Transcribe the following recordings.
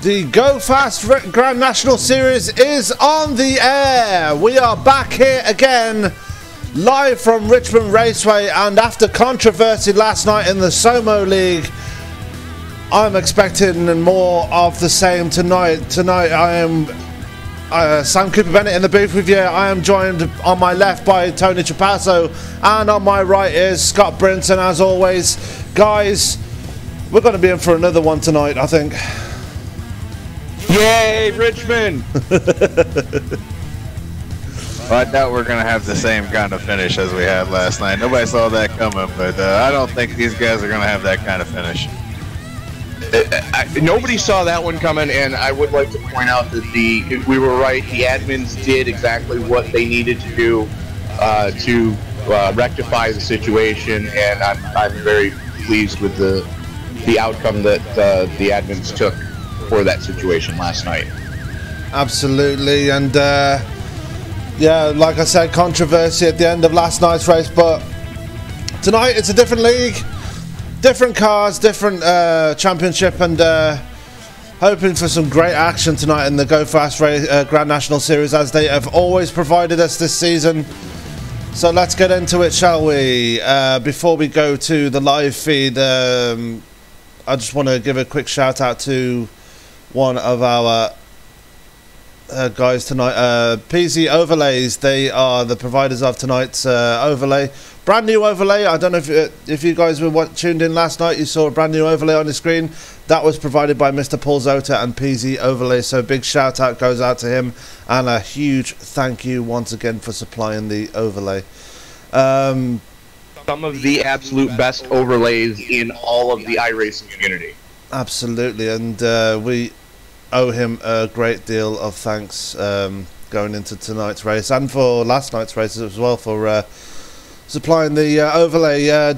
The Go Fast Grand National Series is on the air. We are back here again, live from Richmond Raceway, and after controversy last night in the Somo League, I'm expecting more of the same tonight. Tonight I am Sam Cooper Bennett in the booth with you. I am joined on my left by Tony Trapasso, and on my right is Scott Brinton. As always, guys, we're going to be in for another one tonight, I think. Yay, Richmond! Well, I doubt we're going to have the same kind of finish as we had last night. Nobody saw that coming, but I don't think these guys are going to have that kind of finish. Nobody saw that one coming, and I would like to point out that we were right. The admins did exactly what they needed to do to rectify the situation, and I'm very pleased with the outcome that the admins took for that situation last night. Absolutely, and yeah, like I said, controversy at the end of last night's race, but tonight it's a different league, different cars, different championship, and hoping for some great action tonight in the Go Fast Grand National Series, as they have always provided us this season. So let's get into it, shall we? Before we go to the live feed, I just want to give a quick shout out to one of our guys tonight, PZ Overlays. They are the providers of tonight's overlay, brand new overlay. I don't know if you guys were tuned in last night, you saw a brand new overlay on the screen. That was provided by Mr. Paul Zota and PZ Overlay, so big shout out goes out to him, and a huge thank you once again for supplying the overlay. Some of the absolute best overlays in all of the iRacing community. Absolutely, and we owe him a great deal of thanks going into tonight's race, and for last night's races as well, for supplying the overlay.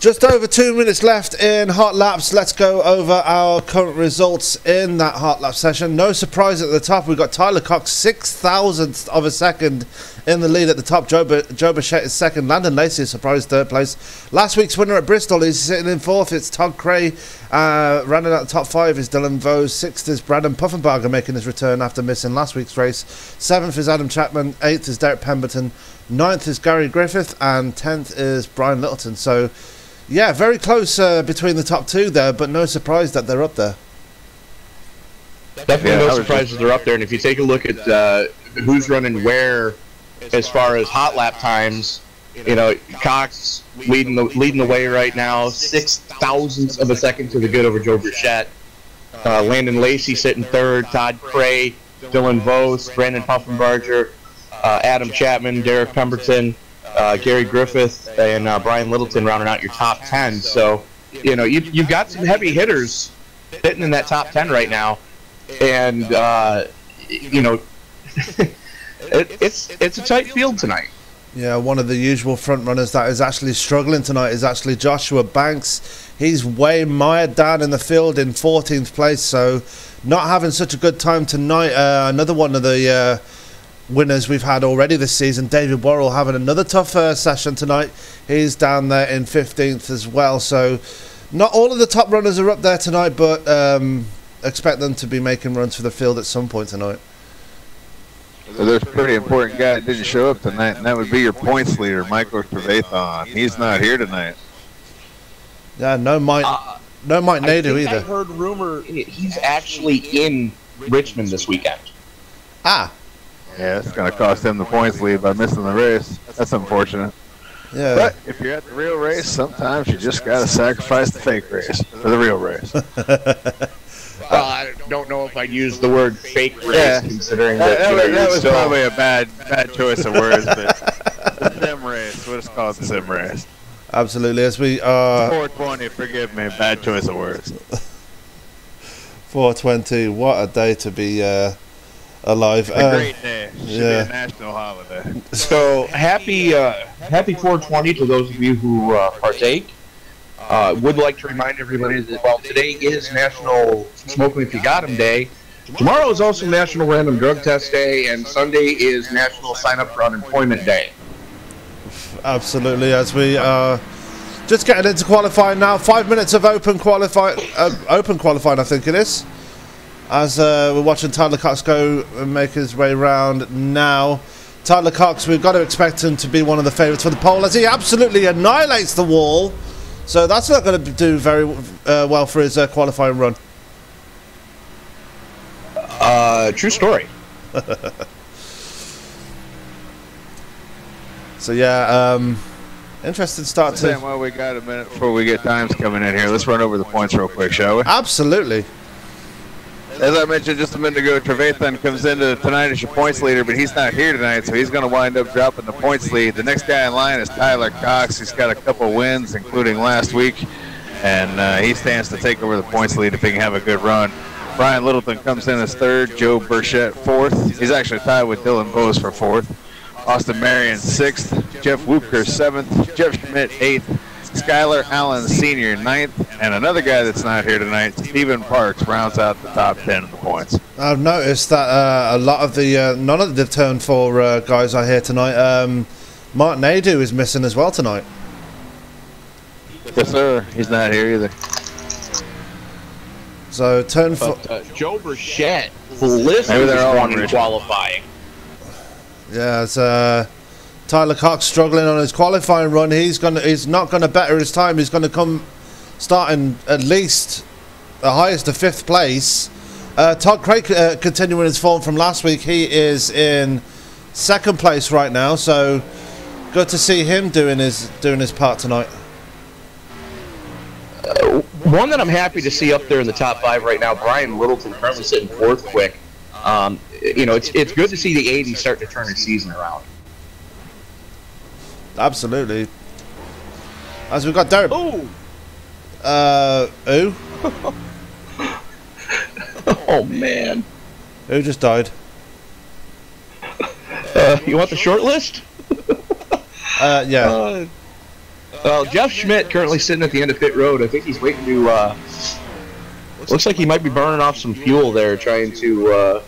Just over 2 minutes left in hot laps. Let's go over our current results in that hot lap session. No surprise at the top. We've got Tyler Cox 6,000th of a second in the lead at the top. Joe Bichette is second. Landon Lacey is surprise third place. Last week's winner at Bristol is sitting in fourth. It's Todd Cray. Rounding out the top five is Dylan Vose. Sixth is Brandon Puffenbarger making his return after missing last week's race. Seventh is Adam Chapman. Eighth is Derek Pemberton. Ninth is Gary Griffith. And 10th is Brian Littleton. So, yeah, very close between the top two there, but no surprise that they're up there. Definitely no surprises they're up there. And if you take a look at who's running where as far as hot lap times, you know, Cox leading the way right now, 6,000ths of a second to the good over Joe Bichette. Landon Lacey sitting third, Todd Cray, Dylan Vose, Brandon Puffenbarger, Adam Chapman, Derek Pemberton, Gary Griffith, and Brian Littleton rounding out your top 10. So, you know, you've got some heavy hitters sitting in that top 10 right now, and you know, it's a tight field tonight. Yeah, one of the usual front runners that is actually struggling tonight is actually Joshua Banks. He's way mired down in the field in 14th place, so not having such a good time tonight. Another one of the winners we've had already this season, David Worrell, having another tough session tonight. He's down there in 15th as well, so not all of the top runners are up there tonight, but expect them to be making runs for the field at some point tonight. So there's a pretty important guy that didn't show up tonight, and that would be your points leader, Michael Trevathan. He's not here tonight. Yeah, no Mike Nadeau either. I heard rumor he's actually in Richmond this weekend. Ah. Yeah, it's going to cost him the points lead by missing the race. That's unfortunate. Yeah. But if you're at the real race, sometimes you just got to sacrifice the fake race for the real race. I don't know if I'd use the word fake race, considering that was probably a bad choice of words, but the sim race, we'll just call it the sim race. Absolutely, as we are 420, forgive me, bad choice of words. 420, what a day to be alive. A great day. Should be a national holiday. So happy 420 to those of you who partake. Would like to remind everybody that while today is National Smoke 'Em If You Got 'Em Day, tomorrow is also National Random Drug Test Day, and Sunday is National Sign Up for Unemployment Day. Absolutely, as we are Just getting into qualifying now. 5 minutes of open qualifying, I think it is. As we're watching Tyler Cox go and make his way round now. Tyler Cox, we've got to expect him to be one of the favourites for the pole as he absolutely annihilates the wall. So that's not going to do very well for his qualifying run. True story. So yeah, interesting start to... Well, we got a minute before we get times coming in here. Let's run over the points real quick, shall we? Absolutely. As I mentioned just a minute ago, Trevathan comes into tonight as your points leader, but he's not here tonight, so he's going to wind up dropping the points lead. The next guy in line is Tyler Cox. He's got a couple wins, including last week, and he stands to take over the points lead if he can have a good run. Brian Littleton comes in as third, Joe Burchett fourth. He's actually tied with Dylan Bose for fourth. Austin Marion sixth, Jeff Woopker seventh, Jeff Schmidt eighth, Skylar Allen Sr. ninth, and another guy that's not here tonight, Stephen Parks, rounds out the top 10 of the points. I've noticed that a lot of the none of the turn 4 guys are here tonight. Martin Adu is missing as well tonight. Yes, sir. He's not here either. So turn 4. Joe Burchett blisters one in qualifying. Yeah, it's Tyler Cox struggling on his qualifying run. He's not gonna better his time. He's gonna come starting at least the highest of 5th place. Todd Craig continuing his form from last week. He is in 2nd place right now. So good to see him doing his part tonight. One that I'm happy to see up there in the top 5 right now, Brian Littleton, currently sitting 4th quick. You know, it's good to see the 80 start to turn his season around. Absolutely. As we've got Derek. Ooh. Who? Oh man. Who just died? You want the short list? Yeah. Well, Jeff Schmidt currently sitting at the end of pit road. I think he's waiting to. Looks like he might be burning off some fuel there, trying to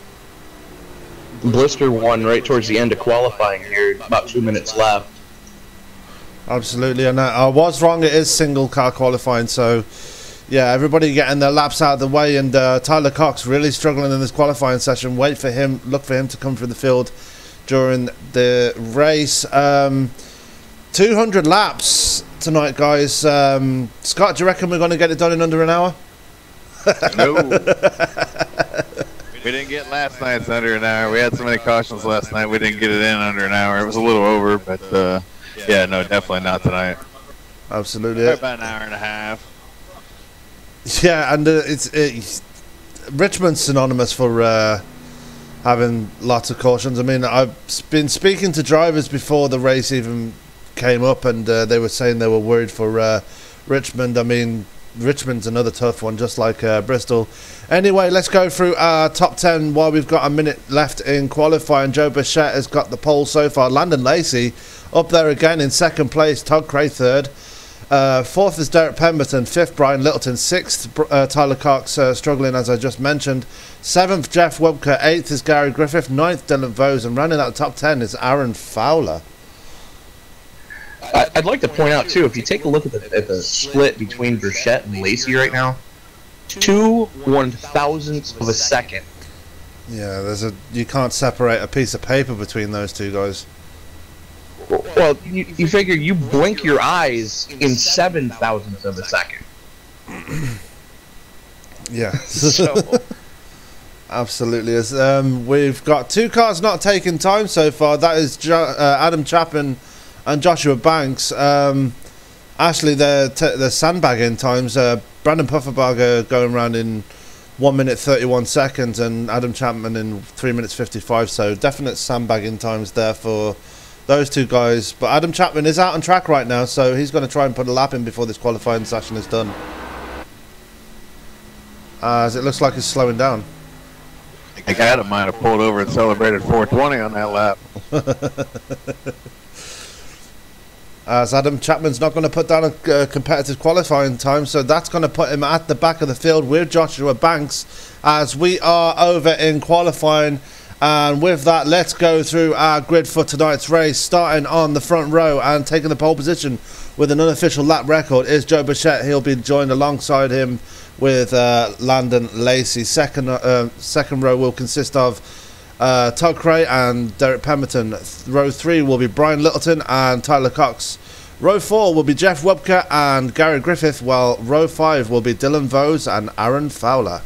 blister one right towards the end of qualifying here. About 2 minutes left. Absolutely, and I was wrong. It is single car qualifying, so yeah, everybody getting their laps out of the way, and Tyler Cox really struggling in this qualifying session. Look for him to come through the field during the race. 200 laps tonight, guys. Scott, do you reckon we're going to get it done in under an hour? No. We didn't get last night's under an hour. We had so many cautions last night, we didn't get it in under an hour. It was a little over, but yeah, no, definitely not tonight. Absolutely. About an hour and a half. Yeah, and Richmond's synonymous for having lots of cautions. I mean, I've been speaking to drivers before the race even came up, and they were saying they were worried for Richmond. I mean, Richmond's another tough one, just like Bristol. Anyway, let's go through our top 10 while we've got a minute left in qualifying. Joe Burchett has got the pole so far. Landon Lacey up there again in 2nd place. Todd Cray 3rd. 4th is Derek Pemberton. 5th, Brian Littleton. 6th, Tyler Cox struggling, as I just mentioned. 7th, Jeff Webker. 8th is Gary Griffith. 9th, Dylan Vose. And rounding out the top 10 is Aaron Fowler. I'd like to point out, too, if you take a look at the split between Burchett and Lacey right now, 2 1,000ths of a second. Yeah, you can't separate a piece of paper between those two guys. Well, you figure you blink your eyes in 7,000ths of a second. Yeah. So. Absolutely. We've got 2 cars not taking time so far. That is Adam Chapman and Joshua Banks. Ashley, they're sandbagging times. Brandon Pufferbarger going around in 1 minute 31 seconds, and Adam Chapman in 3 minutes 55. So definite sandbagging times there for those two guys. But Adam Chapman is out on track right now, so he's going to try and put a lap in before this qualifying session is done. As it looks like he's slowing down. I think Adam might have pulled over and celebrated 420 on that lap. As Adam Chapman's not going to put down a competitive qualifying time, so that's going to put him at the back of the field with Joshua Banks as we are over in qualifying. And with that, let's go through our grid for tonight's race, starting on the front row and taking the pole position with an unofficial lap record is Joe Bichette. He'll be joined alongside him with Landon Lacey. Second row will consist of Todd Cray and Derek Pemberton. Row 3 will be Brian Littleton and Tyler Cox. Row 4 will be Jeff Webker and Gary Griffith, while row 5 will be Dylan Vose and Aaron Fowler.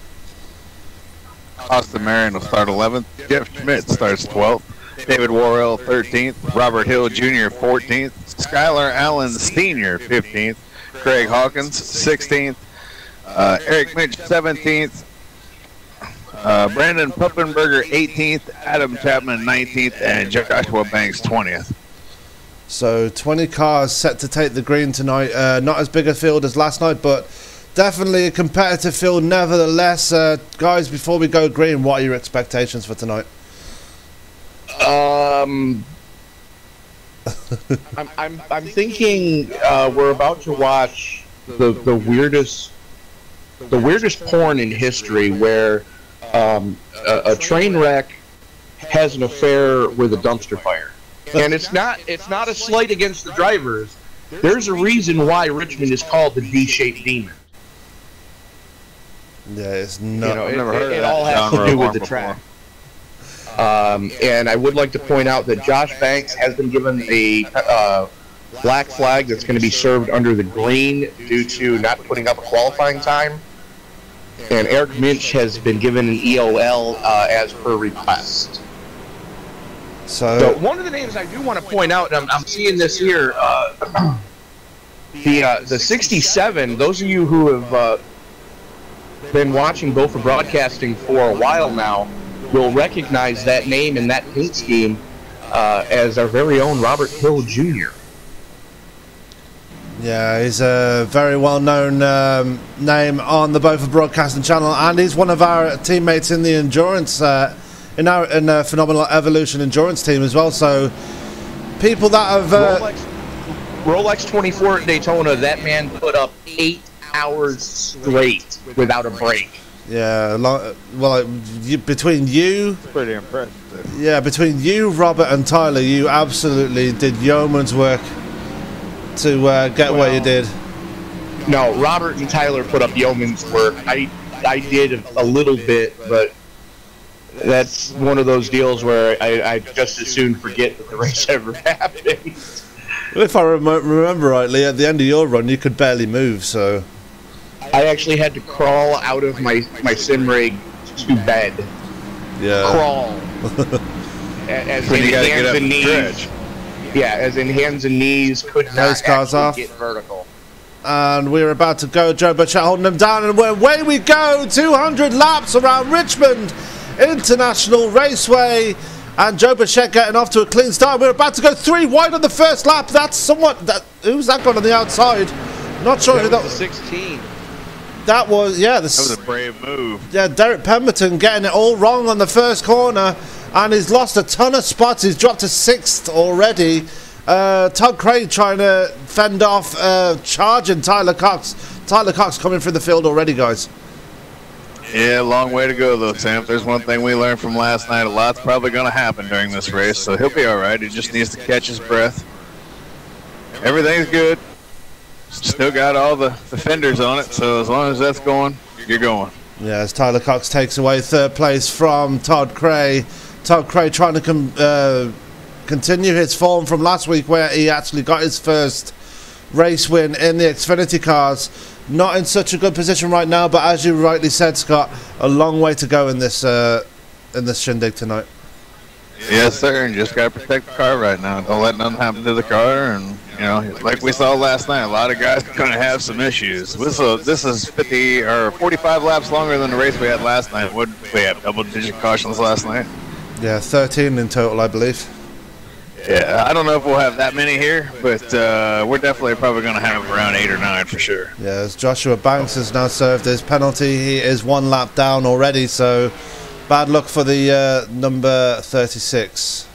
Austin Marion will start 11th. Jeff Schmidt starts 12th. David Worrell 13th. Robert Hill Jr. 14th. Skylar Allen Sr. 15th. Craig Hawkins 16th. Eric Mitch 17th. Brandon Puppenberger 18th. Adam Chapman 19th. And Joshua Banks 20th. So 20 cars set to take the green tonight. Not as big a field as last night, but definitely a competitive field nevertheless. Guys, before we go green, what are your expectations for tonight? I'm thinking we're about to watch the weirdest porn in history, where a train wreck has an affair with a dumpster fire. And it's not a slight against the drivers. There's a reason why Richmond is called the D-shaped demon. Yeah, it's not. You know, it all has to do with the track. And I would like to point out that Josh Banks has been given a black flag that's going to be served under the green due to not putting up a qualifying time. And Eric Minch has been given an EOL as per request. So one of the names I do want to point out, and I'm seeing this here, the 67, those of you who have been watching Gopher Broadcasting for a while now will recognize that name and that paint scheme as our very own Robert Hill Jr. Yeah, he's a very well-known name on the Gopher Broadcasting channel, and he's one of our teammates in the endurance in our Phenomenal Evolution endurance team as well. So people that have Rolex 24 at Daytona, that man put up 8 hours straight without a break. Yeah, between you, It's pretty impressive. yeah, between you, Robert, and Tyler, you absolutely did yeoman's work to get what you did. No, Robert and Tyler put up yeoman's work. I did a little bit, but that's one of those deals where I just as soon forget that the race ever happened. If I remember rightly, at the end of your run, you could barely move, so... I actually had to crawl out of my sim rig to bed. Yeah. Crawl. As in hands and knees. Yeah, as in hands and knees, could not actually get vertical. And we're about to go. Joe Bichette holding them down, and away we go. 200 laps around Richmond International Raceway, and Joe Bichette getting off to a clean start. We're about to go 3 wide on the first lap. That's somewhat... who's that got on the outside? Not sure who that was. 16. That was, yeah, That was a brave move. Yeah, Derek Pemberton getting it all wrong on the first corner, and he's lost a ton of spots. He's dropped to 6th already. Todd Craig trying to fend off charging Tyler Cox. Tyler Cox coming through the field already, guys. Yeah, long way to go, though, Sam. If there's one thing we learned from last night, a lot's probably going to happen during this race, so he'll be all right. He just needs to catch his breath. Everything's good. Still got all the fenders on it, so as long as that's going, you're going. Yeah, as Tyler Cox takes away 3rd place from Todd Cray. Todd Cray trying to continue his form from last week, where he actually got his first race win in the Xfinity cars. Not in such a good position right now, but as you rightly said, Scott, a long way to go in this shindig tonight. Yes, sir, and just got to protect the car right now. Don't let nothing happen to the car, and, you know, like we saw last night, a lot of guys are going to have some issues. This is 50 or 45 laps longer than the race we had last night. What we had double-digit cautions last night? Yeah, 13 in total, I believe. Yeah, I don't know if we'll have that many here, but we're definitely probably going to have around 8 or 9 for sure. Yeah, as Joshua Banks has now served his penalty, he is 1 lap down already, so bad luck for the number 36.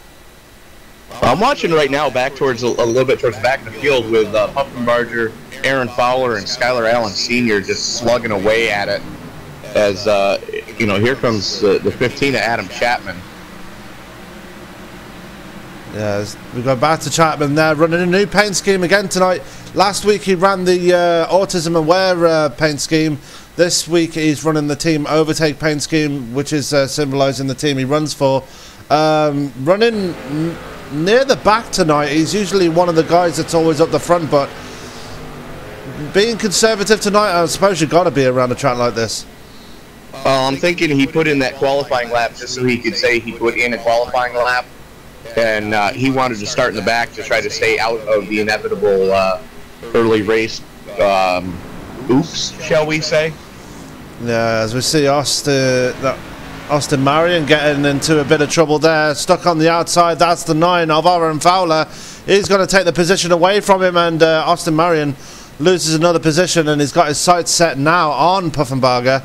I'm watching right now back towards a little bit towards the back of the field with Puftenbarger, Aaron Fowler, and Skylar Allen Sr. just slugging away at it. As you know, here comes the 15 of Adam Chapman. Yeah, we go back to Chapman there, running a new paint scheme again tonight. Last week he ran the Autism Aware paint scheme. This week he's running the Team Overtake paint scheme, which is symbolising the team he runs for. Running near the back tonight. He's usually one of the guys that's always up the front, but being conservative tonight, I suppose you've got to be around a track like this. I'm thinking he put in that qualifying lap just so he could say he put in a qualifying lap. And he wanted to start in the back to try to stay out of the inevitable early race oops, shall we say. Yeah, as we see Austin Marion getting into a bit of trouble there, stuck on the outside. That's the 9 of Aaron Fowler. He's going to take the position away from him, and Austin Marion loses another position, and he's got his sights set now on Puffenbarger.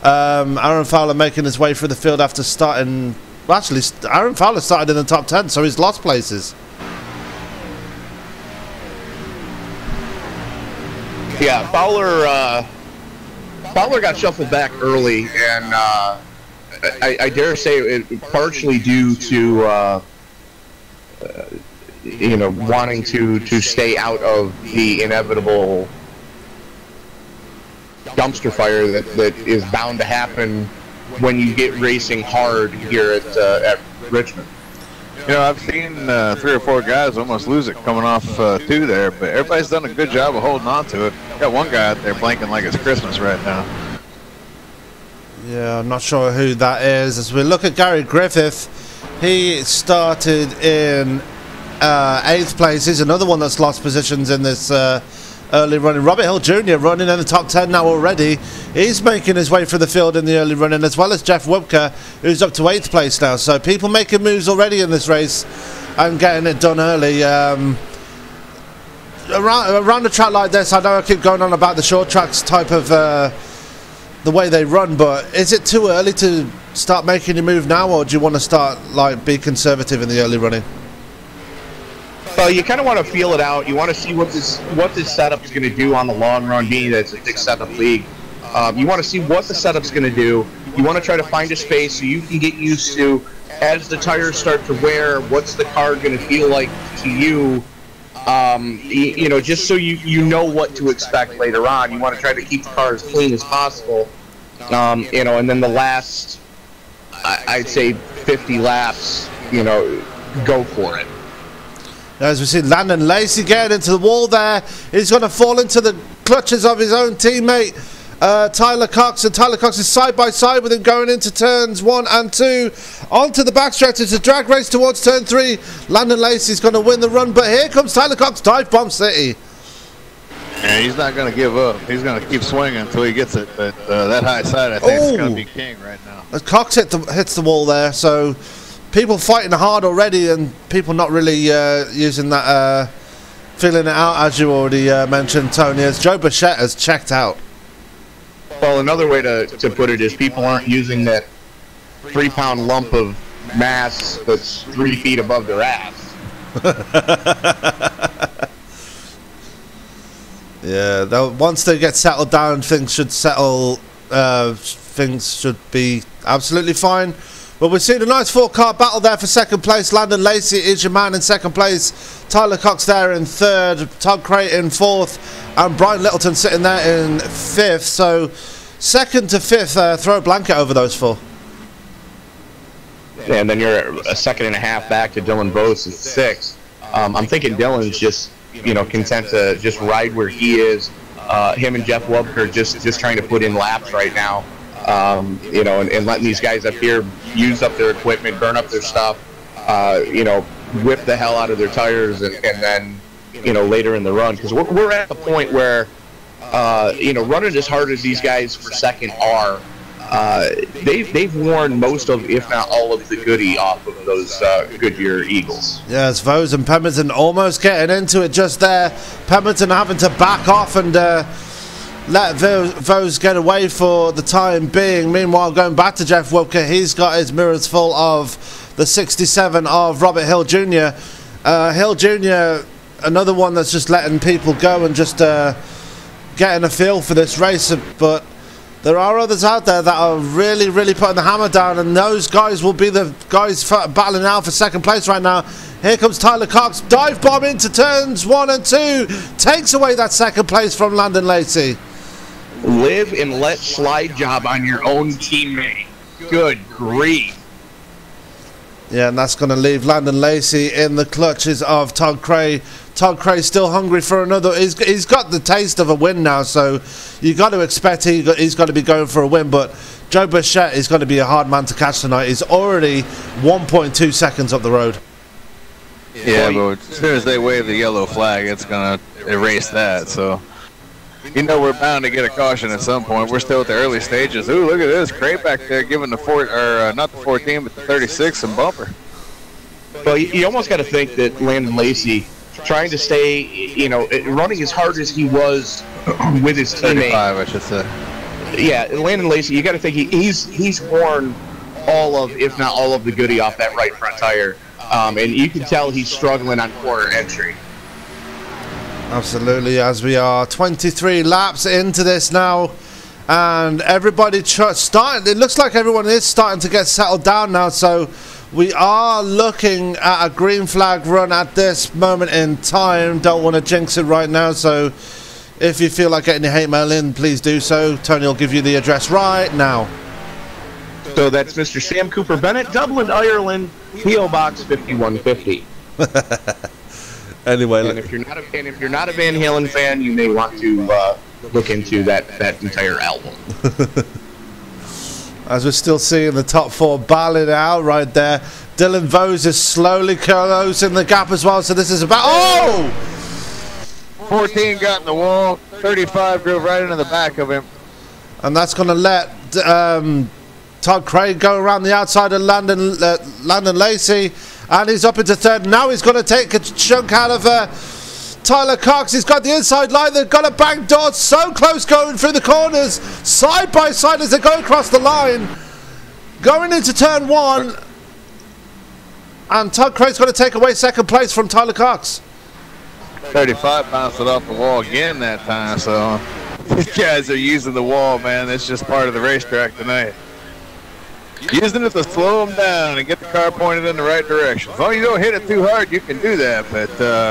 Aaron Fowler making his way through the field after starting... Well, actually, Aaron Fowler started in the top 10, so he's lost places. Yeah, Fowler got shuffled back early, and I dare say it partially due to wanting to stay out of the inevitable dumpster fire that is bound to happen when you get racing hard here at Richmond. I've seen 3 or 4 guys almost lose it coming off 2 there, but everybody's done a good job of holding on to it. Got one guy out there blanking like it's Christmas right now. Yeah, I'm not sure who that is. As we look at Gary Griffith, he started in 8th place. He's another one that's lost positions in this early running. Robert Hill Jr. running in the top 10 now already. He's making his way through the field in the early running, as well as Jeff Wubka, who's up to 8th place now. So people making moves already in this race and getting it done early. Around a track like this, I know I keep going on about the short tracks type of the way they run, but is it too early to start making your move now, or do you want to start be conservative in the early running? Well, you kind of want to feel it out. You want to see what this setup is going to do on the long run, being that it's a fixed setup league. You want to see what the setup's going to do. You want to try to find a space so you can get used to, as the tires start to wear, what's the car going to feel like to you. Just so you know what to expect later on. You want to try to keep the car as clean as possible. And then the last, I'd say 50 laps, go for it. As we see Landon Lacey getting into the wall there, he's going to fall into the clutches of his own teammate, Tyler Cox, and Tyler Cox is side by side with him going into turns 1 and 2. Onto the backstretch, it's a drag race towards turn 3. Landon Lacey's going to win the run, but here comes Tyler Cox, Dive Bomb City. Yeah, he's not going to give up. He's going to keep swinging until he gets it, but that high side, I think, is going to be king right now. As Cox hits the wall there, so... People fighting hard already, and people not really using that, feeling it out, as you already mentioned, Tony, as Joe Bichette has checked out. Well, another way to put it is people aren't using that 3-pound lump of mass that's 3 feet above their ass. Yeah, once they get settled down, things should settle. Things should be absolutely fine. But we've seen a nice 4-car battle there for second place. Landon Lacey is your man in second place. Tyler Cox there in third. Todd Creighton in fourth. And Brian Littleton sitting there in fifth. So second to fifth, throw a blanket over those 4. And then you're a second and a half back to Dylan Bose at 6th. I'm thinking Dylan's just, content to just ride where he is. Him and Jeff Wubker just trying to put in laps right now. And letting these guys up here use up their equipment, burn up their stuff, whip the hell out of their tires, and then, later in the run. Because we're at the point where, running as hard as these guys for second are, they've worn most of, if not all of the goodie off of those Goodyear Eagles. Yes, Vose and Pemberton almost getting into it just there. Pemberton having to back off and... let Vose get away for the time being. Meanwhile, going back to Jeff Wubka, he's got his mirrors full of the 67 of Robert Hill Jr. Hill Jr., another one that's just letting people go and just getting a feel for this race. But There are others out there that are really, really putting the hammer down, and those guys will be the guys battling out for second place right now. Here comes Tyler Cox, dive bomb into turns 1 and 2, takes away that second place from Landon Lacey. Live and let slide job on your own teammate. Good grief. Yeah, and that's going to leave Landon Lacey in the clutches of Todd Cray. Todd Cray's still hungry for another. He's got the taste of a win now, so you got to expect he's got to be going for a win. But Joe Bichette is going to be a hard man to catch tonight. He's already 1.2 seconds up the road. Yeah, but as soon as they wave the yellow flag, it's going to erase that. So, you know, we're bound to get a caution at some point. We're still at the early stages. Ooh, look at this. Cray back there giving the not the 14, but the 36 some bumper. Well, you almost got to think that Landon Lacey, trying to stay, you know, running as hard as he was with his teammate. 35, I should say. Yeah, Landon Lacey, you got to think he's worn all of, if not all of, the goodie off that right front tire. And you can tell he's struggling on corner entry. Absolutely, as we are 23 laps into this now, and everybody starting. It looks like everyone is starting to get settled down now. So we are looking at a green flag run at this moment in time. Don't want to jinx it right now. So if you feel like getting your hate mail in, please do so. Tony will give you the address right now. So that's Mr. Sam Cooper Bennett, Dublin, Ireland, P.O. Box 5150. Anyway, and if you're not a Van Halen fan, you may want to look into that entire album. As we're still seeing the top four battling out right there. Dylan Vose is slowly closing the gap as well. So this is about 14 got in the wall. 35 drove right into the back of him. And that's going to let Todd Craig go around the outside of Landon Lacey. And he's up into third. Now he's going to take a chunk out of Tyler Cox. He's got the inside line. They've got a back door. So close going through the corners. Side by side as they go across the line. Going into turn 1. And Todd Craig's going to take away second place from Tyler Cox. 35 bounced it off the wall again that time. So these guys are using the wall, man. It's just part of the racetrack tonight. Using it to slow them down and get the car pointed in the right direction. As long as you don't hit it too hard, you can do that. But,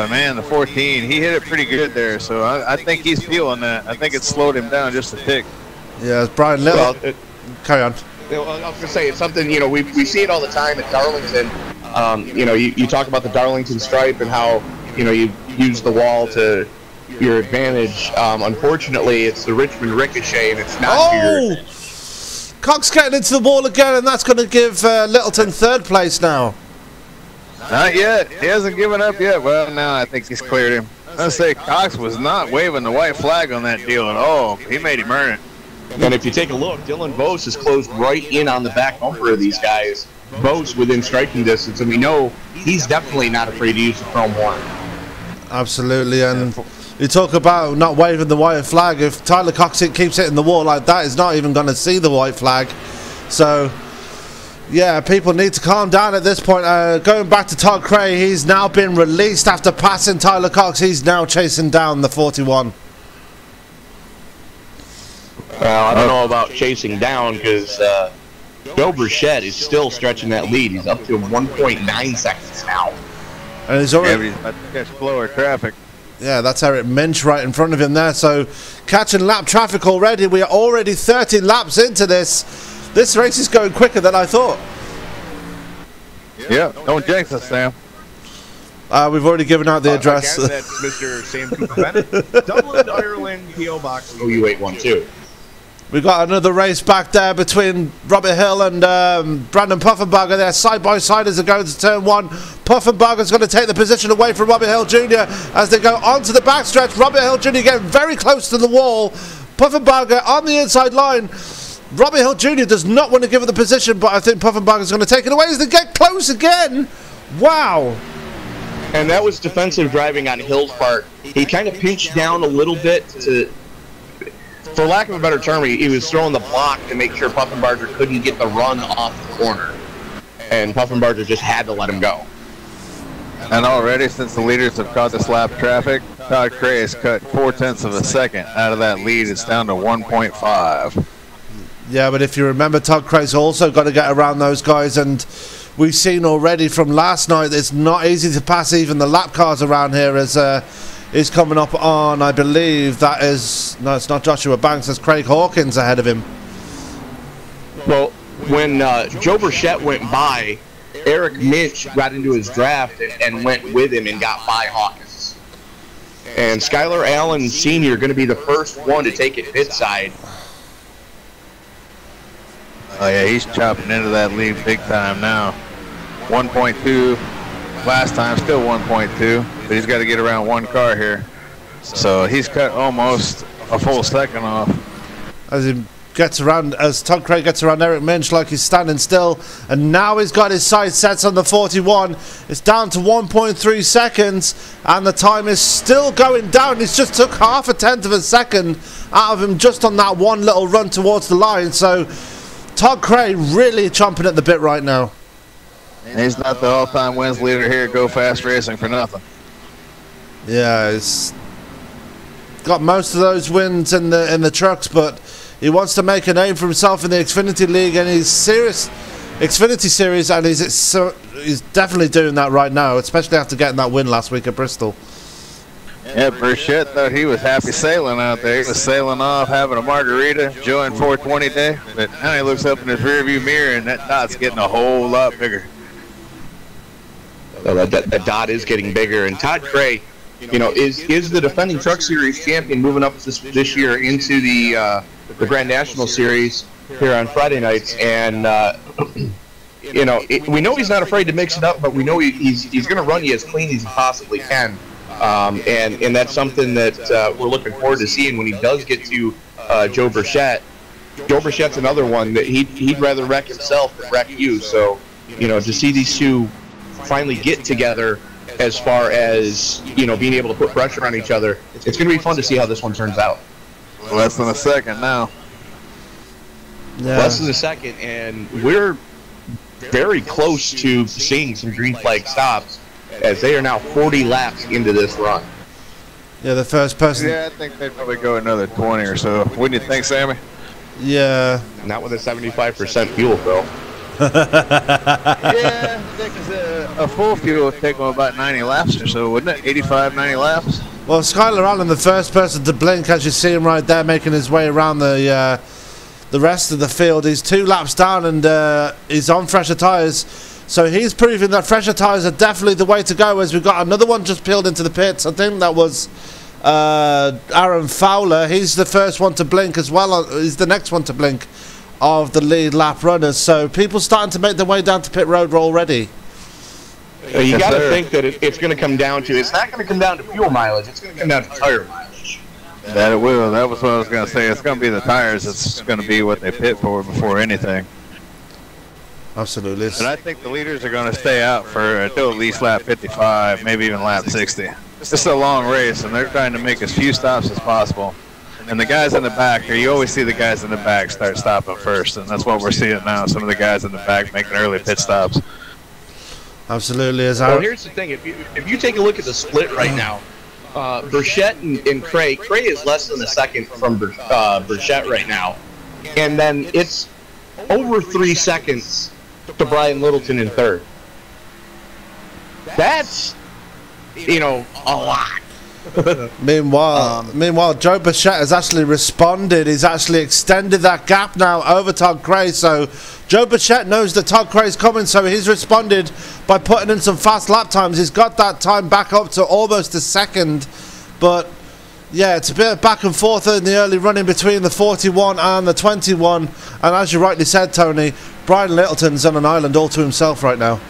man, the 14, he hit it pretty good there. So I think he's feeling that. I think it slowed him down just a tick. Yeah, Brian Little. Well, carry on. I was going to say, it's something, you know, we see it all the time at Darlington. You know, you talk about the Darlington stripe and how, you know, you use the wall to your advantage. Unfortunately, it's the Richmond Ricochet, and it's not to your advantage. Cox getting into the wall again, and that's going to give Littleton third place now. Not yet. He hasn't given up yet. Well, now I think he's cleared him. I say Cox was not waving the white flag on that deal at all. He made him earn it. And if you take a look, Dylan Vose is closed right in on the back bumper of these guys. Vose within striking distance, and we know he's definitely not afraid to use the chrome horn. Absolutely, and you talk about not waving the white flag. If Tyler Cox keeps hitting the wall like that, he's not even going to see the white flag. So, yeah, people need to calm down at this point. Going back to Todd Cray, he's now been released after passing Tyler Cox. He's now chasing down the 41. Well, I don't know about chasing down because Joe Bichette is still stretching that lead. He's up to 1.9 seconds now. And he's already about to catch slower traffic. Yeah, that's Eric Minch right in front of him there. So catching lap traffic already. We are already 30 laps into this. This race is going quicker than I thought. Yeah, don't jinx us, Sam. We've already given out the address. Again, that's Mr. Sam Cooper Bennett, Dublin, Ireland, P.O. Box OU812. We've got another race back there between Robert Hill and Brandon Puffenbarger. They're side by side as they go into turn 1. Puffenbarger's going to take the position away from Robert Hill Jr. as they go onto the backstretch. Robert Hill Jr. getting very close to the wall. Puffenbarger on the inside line. Robert Hill Jr. does not want to give it the position, but I think Puffenbarger's going to take it away as they get close again. Wow. And that was defensive driving on Hill's part. He kind of pinched down a little bit to... For lack of a better term, he was throwing the block to make sure Puffenbarger couldn't get the run off the corner. And Puffenbarger just had to let him go. And already, since the leaders have caught this lap traffic, Todd Cray has cut 0.4 of a second out of that lead. It's down to 1.5. Yeah, but if you remember, Todd Cray's also got to get around those guys, and we've seen already from last night that it's not easy to pass even the lap cars around here, as he's coming up on, I believe that is, no, it's not Joshua Banks, it's Craig Hawkins ahead of him. Well, when Joe Burchett went by, Eric Minch got into his draft and went with him and got by Hawkins. And Skylar Allen Sr. going to be the first one to take it pit side. Oh yeah, he's chopping into that lead big time now. 1.2 last time, still 1.2, but he's got to get around one car here. So he's cut almost a full second off. As he gets around, as Todd Craig gets around Eric Minch like he's standing still, and now he's got his sights set on the 41. It's down to 1.3 seconds, and the time is still going down. He's just took half a tenth of a second out of him just on that one little run towards the line. So Todd Craig really chomping at the bit right now. And he's not the all-time wins leader here at Go Fast Racing for nothing. Yeah, he's got most of those wins in the trucks, but he wants to make a name for himself in the Xfinity League and his Xfinity Series, and he's definitely doing that right now, especially after getting that win last week at Bristol. Yeah, Burchett thought he was happy sailing out there. He was sailing off, having a margarita, enjoying 420 day. But now he looks up in his rearview mirror, and that dot's getting a whole lot bigger. So that dot is getting bigger. And Todd Cray, you know, is the defending Truck Series champion, moving up this year into the Grand National Series here on Friday nights. And you know, we know he's not afraid to mix it up, but we know he's going to run you as clean as he possibly can. And that's something that we're looking forward to seeing when he does get to Joe Burchett. Joe Burchett's another one that he'd rather wreck himself than wreck you. So, you know, to see these two finally get together as far as, you know, being able to put pressure on each other, it's going to be fun to see how this one turns out. Less than a second now. Yeah. Less than a second, and we're very close to seeing some green flag stops, as they are now 40 laps into this run. Yeah, the first person. Yeah, I think they'd probably go another 20 or so. Wouldn't you think, Sammy? Yeah. Not with a 75% fuel fill. Yeah, because a full fuel would take them about 90 laps or so, wouldn't it? 85, 90 laps? Well, Skylar Allen, the first person to blink, as you see him right there, making his way around the rest of the field. He's 2 laps down, and he's on fresher tyres. So he's proving that fresher tyres are definitely the way to go, as we've got another one just peeled into the pits. I think that was Aaron Fowler. He's the first one to blink as well. He's the next one to blink of the lead lap runners. So people starting to make their way down to pit road already. You got to think that it's going to come down to, it's not going to come down to fuel mileage, it's going to come down to tire mileage. That it will. That was what I was going to say. It's going to be the tires. It's going to be what they pit for before anything. Absolutely. And I think the leaders are going to stay out for until at least lap 55, maybe even lap 60. It's a long race, and they're trying to make as few stops as possible. And the guys in the back, you always see the guys in the back start stopping first, and that's what we're seeing now. Some of the guys in the back making early pit stops. Absolutely. Well, here's the thing. If you take a look at the split right now, Burchett and Cray is less than a second from Burchett right now. And then it's over 3 seconds to Brian Littleton in third. That's, you know, a lot. Meanwhile, Joe Burchett has actually responded. He's actually extended that gap now over Todd Cray. So Joe Burchett knows that Todd Cray is coming, so he's responded by putting in some fast lap times. He's got that time back up to almost a second. But yeah, it's a bit of back and forth in the early running between the 41 and the 21. And as you rightly said, Tony, Brian Littleton's on an island all to himself right now.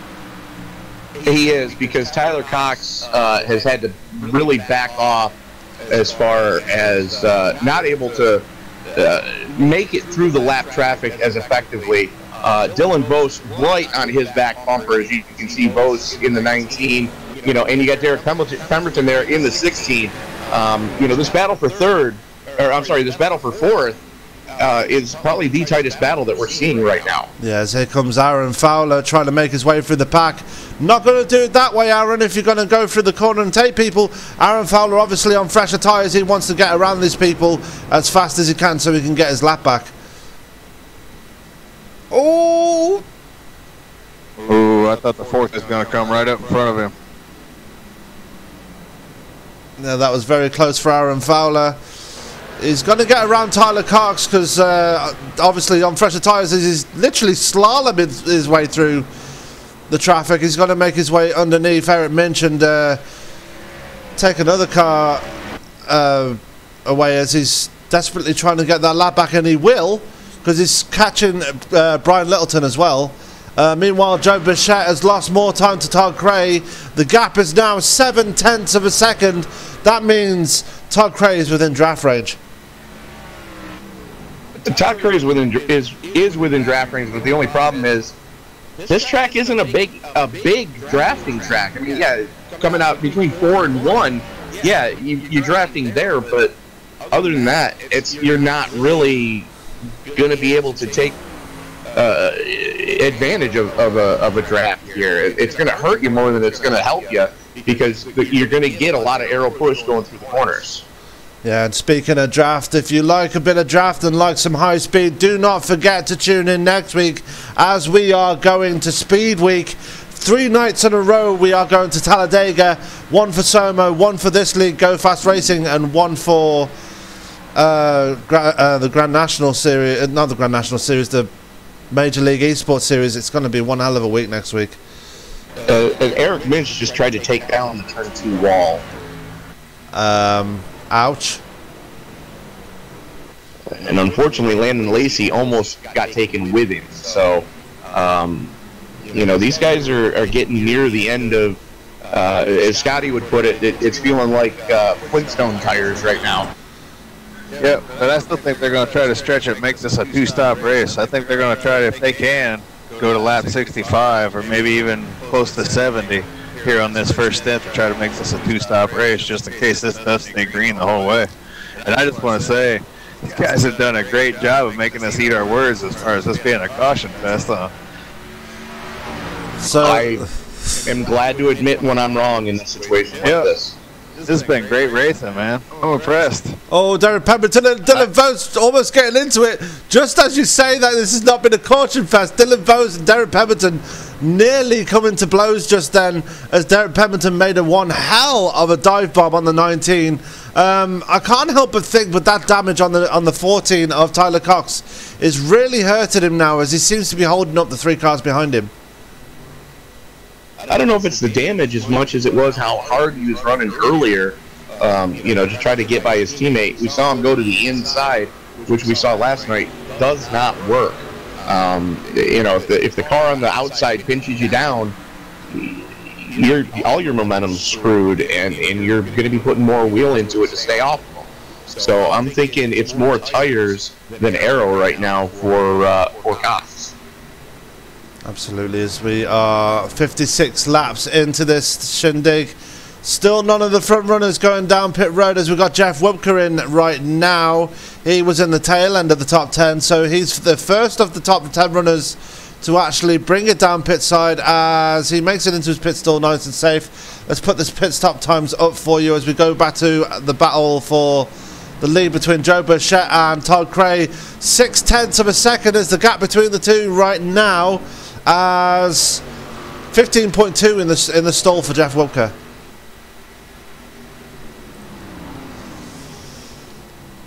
He is, because Tyler Cox has had to really back off as far as not able to make it through the lap traffic as effectively. Dylan Bose right on his back bumper, as you can see, Bose in the 19, you know, and you got Derek Pemberton there in the 16. You know, this battle for this battle for fourth is probably the tightest battle that we're seeing right now. Yes, here comes Aaron Fowler trying to make his way through the pack. Not going to do it that way, Aaron, if you're going to go through the corner and take people. Aaron Fowler obviously on fresher tyres. He wants to get around these people as fast as he can so he can get his lap back. Oh! Ooh, I thought the fourth was going to come right up in front of him. Yeah, that was very close for Aaron Fowler. He's going to get around Tyler Cox because obviously on fresher tyres he's literally slaloming his way through the traffic. He's going to make his way underneath Eric Minch and take another car away as he's desperately trying to get that lap back, and he will because he's catching Brian Littleton as well. Meanwhile, Joe Bichette has lost more time to Todd Cray. The gap is now 0.7 of a second. That means Todd Cray is within draft range. Todd Cray is within draft range, but the only problem is this track isn't a big drafting track. I mean, yeah, coming out between 4 and 1, yeah, you're drafting there, but other than that, you're not really going to be able to take advantage of a draft here. It's going to hurt you more than it's going to help you because you're going to get a lot of aero push going through the corners. Yeah, and speaking of draft, if you like a bit of draft and like some high speed, do not forget to tune in next week as we are going to Speed Week. 3 nights in a row we are going to Talladega, 1 for Somo, 1 for this league, Go Fast Racing, and 1 for the Grand National Series, not the Grand National Series, the Major League Esports Series. It's going to be one hell of a week next week. Eric Minch just tried to take down the turn 2 wall. Ouch. And unfortunately, Landon Lacey almost got taken with him. So, you know, these guys are getting near the end of, as Scotty would put it, it's feeling like Flintstone tires right now. Yep, but I still think they're going to try to stretch it, make this a 2-stop race. I think they're going to try to, if they can, go to lap 65 or maybe even close to 70 here on this first stint to try to make this a 2-stop race just in case this does stay green the whole way. And I just want to say, these guys have done a great job of making us eat our words as far as this being a caution fest. So I am glad to admit when I'm wrong in a situation like this. This has been great racing, man. I'm impressed. Oh, Derek Pemberton and Dylan Vose almost getting into it. Just as you say that this has not been a caution fest, Dylan Vose and Derek Pemberton nearly coming to blows just then as Derek Pemberton made one hell of a dive bomb on the 19. I can't help but think with that damage on the 14 of Tyler Cox is really hurting him now as he seems to be holding up the 3 cars behind him. I don't know if it's the damage as much as it was how hard he was running earlier, you know, to try to get by his teammate. We saw him go to the inside, which we saw last night, does not work. You know, if the car on the outside pinches you down, all your momentum's screwed, and you're going to be putting more wheel into it to stay off of them. So I'm thinking it's more tires than aero right now for Cox. Absolutely, as we are 56 laps into this shindig. Still none of the front runners going down pit road as we've got Jeff Wubka in right now. He was in the tail end of the top 10, so he's the first of the top 10 runners to actually bring it down pit side as he makes it into his pit stall nice and safe. Let's put this pit stop times up for you as we go back to the battle for the lead between Joe Bichette and Todd Cray. 0.6 of a second is the gap between the two right now, as 15.2 in the stall for Jeff Wubka.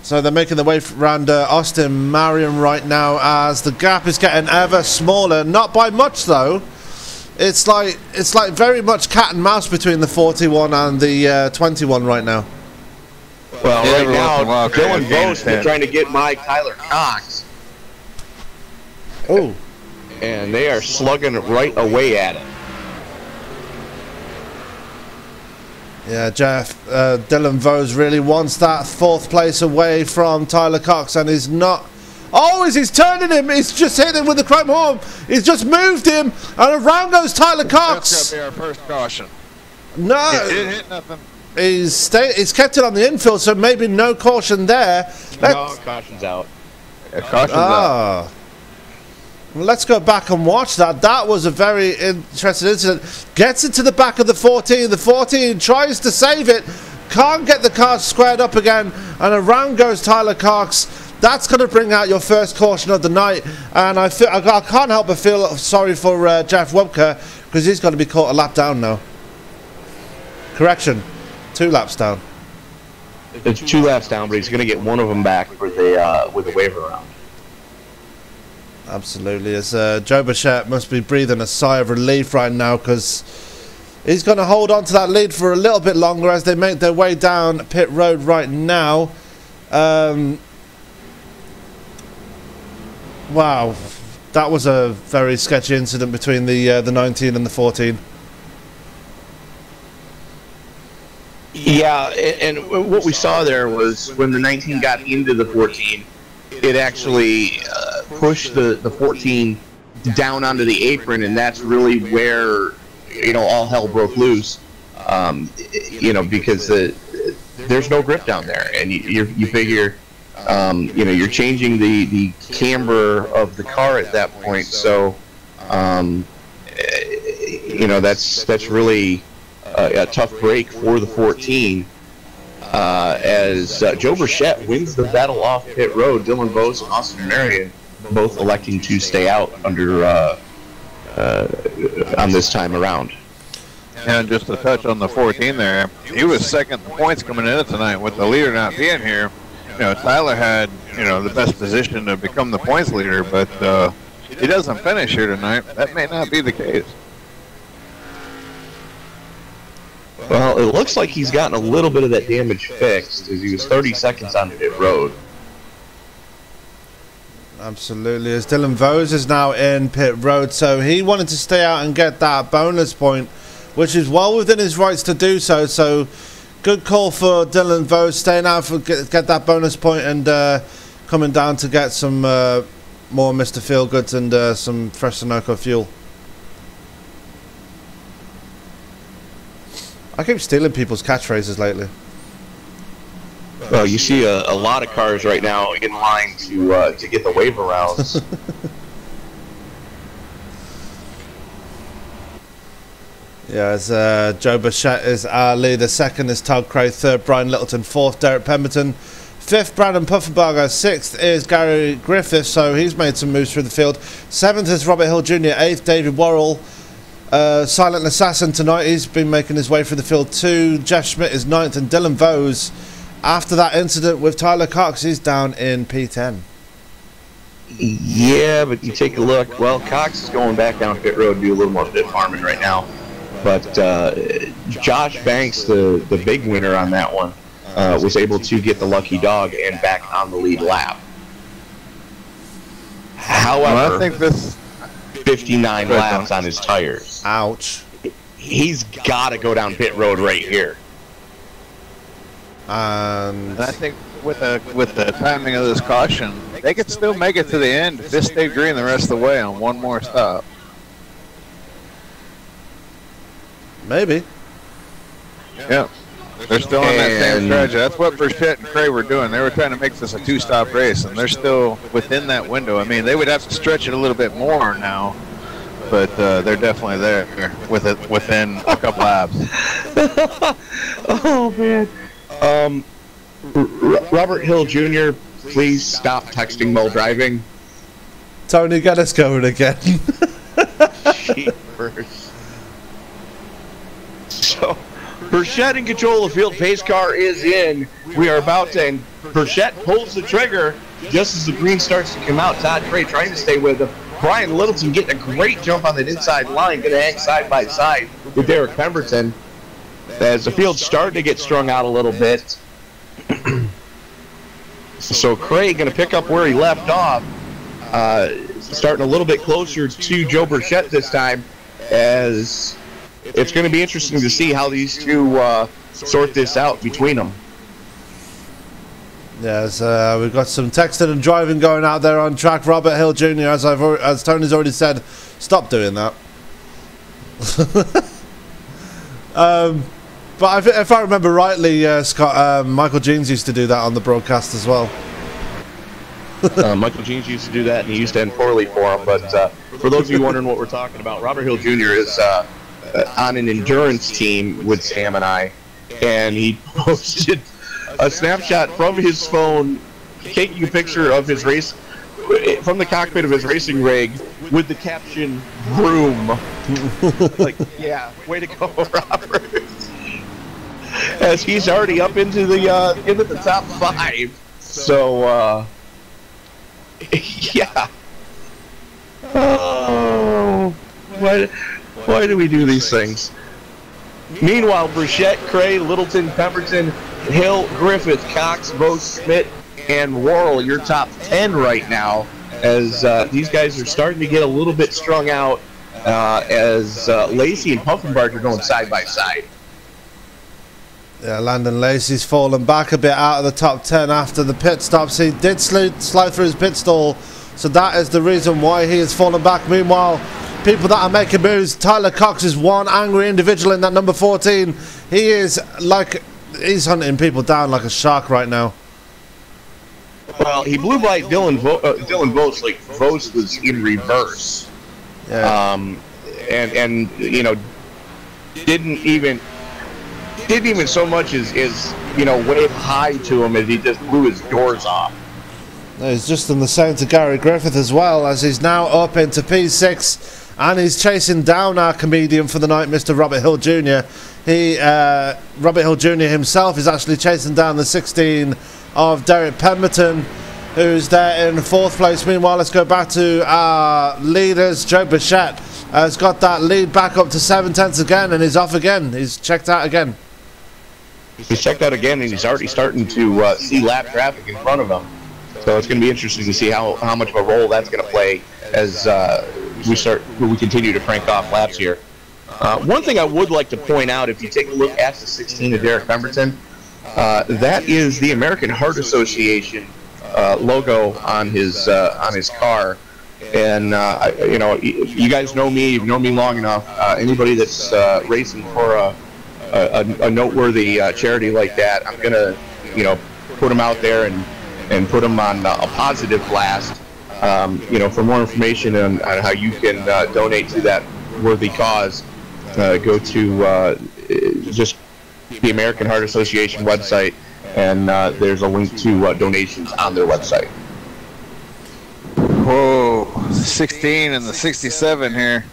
So they're making their way around Austin Marion right now as the gap is getting ever smaller. Not by much though. It's like very much cat and mouse between the 41 and the 21 right now. Well, right now, Dylan Vose is trying to get by Tyler Cox. Oh. And they are slugging right away at it. Yeah, Jeff, Dylan Vose really wants that 4th place away from Tyler Cox, and he's not. Oh, as he's turning him, he's just hit him with the chrome horn. He's just moved him, and around goes Tyler Cox. That's going to be our first caution. No. It didn't hit nothing. He's kept it on the infield, so maybe no caution there. No, caution's out. Yeah, caution's out. Let's go back and watch that. That was a very interesting incident. Gets into the back of the 14. The 14 tries to save it. Can't get the car squared up again. And around goes Tyler Cox. that's going to bring out your first caution of the night. And I can't help but feel sorry for Jeff Webker, because he's going to be caught a lap down now. Correction, 2 laps down. It's 2 laps down, but he's going to get one of them back for the with the waiver round. Absolutely, as Joe Bichette must be breathing a sigh of relief right now, because he's going to hold on to that lead for a little bit longer as they make their way down pit road right now. Wow, that was a very sketchy incident between the 19 and the 14. Yeah, and what we saw there was when the 19 got into the 14, it actually pushed the 14 down onto the apron, and that's really where, you know, all hell broke loose. You know, because there's no grip down there, and you figure, you know, you're changing the camber of the car at that point, so you know, that's really a tough break for the 14. As Joe Bichette wins the battle off pit road, Dylan Vos and Austin Marion both electing to stay out under on this time around. And just to touch on the 14 there, he was second in points coming in tonight with the leader not being here. You know, Tyler had, you know, the best position to become the points leader, but he doesn't finish here tonight. That may not be the case. Well, it looks like he's gotten a little bit of that damage fixed, as he was 30 seconds on pit road. Absolutely, as Dylan Vos is now in pit road, so he wanted to stay out and get that bonus point, which is well within his rights to do so. So good call for Dylan Vos, staying out for get that bonus point and coming down to get some more Mr. Feelgoods and some fresh Sunoco fuel. I keep stealing people's catchphrases lately. Well, you see a lot of cars right now in line to get the waiver rounds. Yeah, as Joe Bichette is our leader. Second is Todd Cray. Third, Brian Littleton. Fourth, Derek Pemberton. Fifth, Brandon Pufferbarger. Sixth is Gary Griffith, so he's made some moves through the field. Seventh is Robert Hill Jr. Eighth, David Worrell. Silent Assassin tonight, he's been making his way through the field too. Jeff Schmidt is ninth, and Dylan Vos, after that incident with Tyler Cox, he's down in P10. Yeah, but you take a look. Well, Cox is going back down pit road to do a little more pit farming right now. But Josh Banks, the big winner on that one, was able to get the lucky dog and back on the lead lap. However, well, I think this 59 laps on his tires. Ouch. He's got to go down pit road right here. And I think with the timing of this caution, they could still make it to the end if they stay green the rest of the way on one more stop. maybe. Yeah. They're still on that same strategy. That's what Bichette and Cray were doing. They were trying to make this a two-stop race, and they're still within that window. I mean, they would have to stretch it a little bit more now, but they're definitely there within a couple laps. Oh, man. Robert Hill Jr., please stop texting while driving. Tony, get us going again. Jeepers. So, Bichette in control of the field. Pace car is in. We are about to, and Bichette pulls the trigger just as the green starts to come out. Todd Cray trying to stay with him. Brian Littleton getting a great jump on that inside line, going to hang side by side with Derek Pemberton as the field's starting to get strung out a little bit. So Cray going to pick up where he left off, starting a little bit closer to Joe Bichette this time, as it's going to be interesting to see how these two sort this out between them. Yes, we've got some texting and driving going out there on track. Robert Hill Jr., as Tony's already said, stop doing that. But if I remember rightly, Scott, Michael Jeans used to do that on the broadcast as well. Michael Jeans used to do that, and he used to end poorly for him. But for those of you wondering what we're talking about, Robert Hill Jr. is on an endurance team with Sam and I, and he posted a snapshot from his phone taking a picture of his race from the cockpit of his racing rig with the caption "Broom." Like, yeah, way to go, Robert. As he's already up into the top 5. So, yeah. Oh, why do we do these things? Meanwhile, Burchett, Cray, Littleton, Pemberton, Hill, Griffith, Cox, Vose, Schmidt, and Worrell, your top 10 right now, as these guys are starting to get a little bit strung out, as Lacey and Puffenbarger are going side by side. Yeah, Landon Lacey's fallen back a bit out of the top 10 after the pit stops. He did slide through his pit stall, so that is the reason why he has fallen back. Meanwhile, people that are making moves, Tyler Cox is one angry individual in that number 14. He is like, he's hunting people down like a shark right now. Well, he blew by Dylan Vose like Vose was in reverse. Yeah. And you know, didn't even so much as wave hi to him as he just blew his doors off. He's just done the same to Gary Griffith as well, as he's now up into P6 and he's chasing down our comedian for the night, Mr. Robert Hill Jr. Robert Hill Jr. himself is actually chasing down the 16 of Derek Pemberton, who's there in 4th place. Meanwhile, let's go back to our leaders. Joe Bichette has got that lead back up to 7/10 again, and he's off again. He's checked out again. He's checked out again, and he's already starting to see lap traffic in front of him. So it's going to be interesting to see how much of a role that's going to play as we continue to crank off laps here. One thing I would like to point out, if you take a look at the 16 of Derek Pemberton, that is the American Heart Association logo on his car. And you guys know me. You've known me long enough. Anybody that's racing for a noteworthy charity like that, I'm gonna put them out there and put them on a positive blast. For more information on how you can donate to that worthy cause, go to just the American Heart Association website, and there's a link to donations on their website. Whoa, 16 and the 67 here.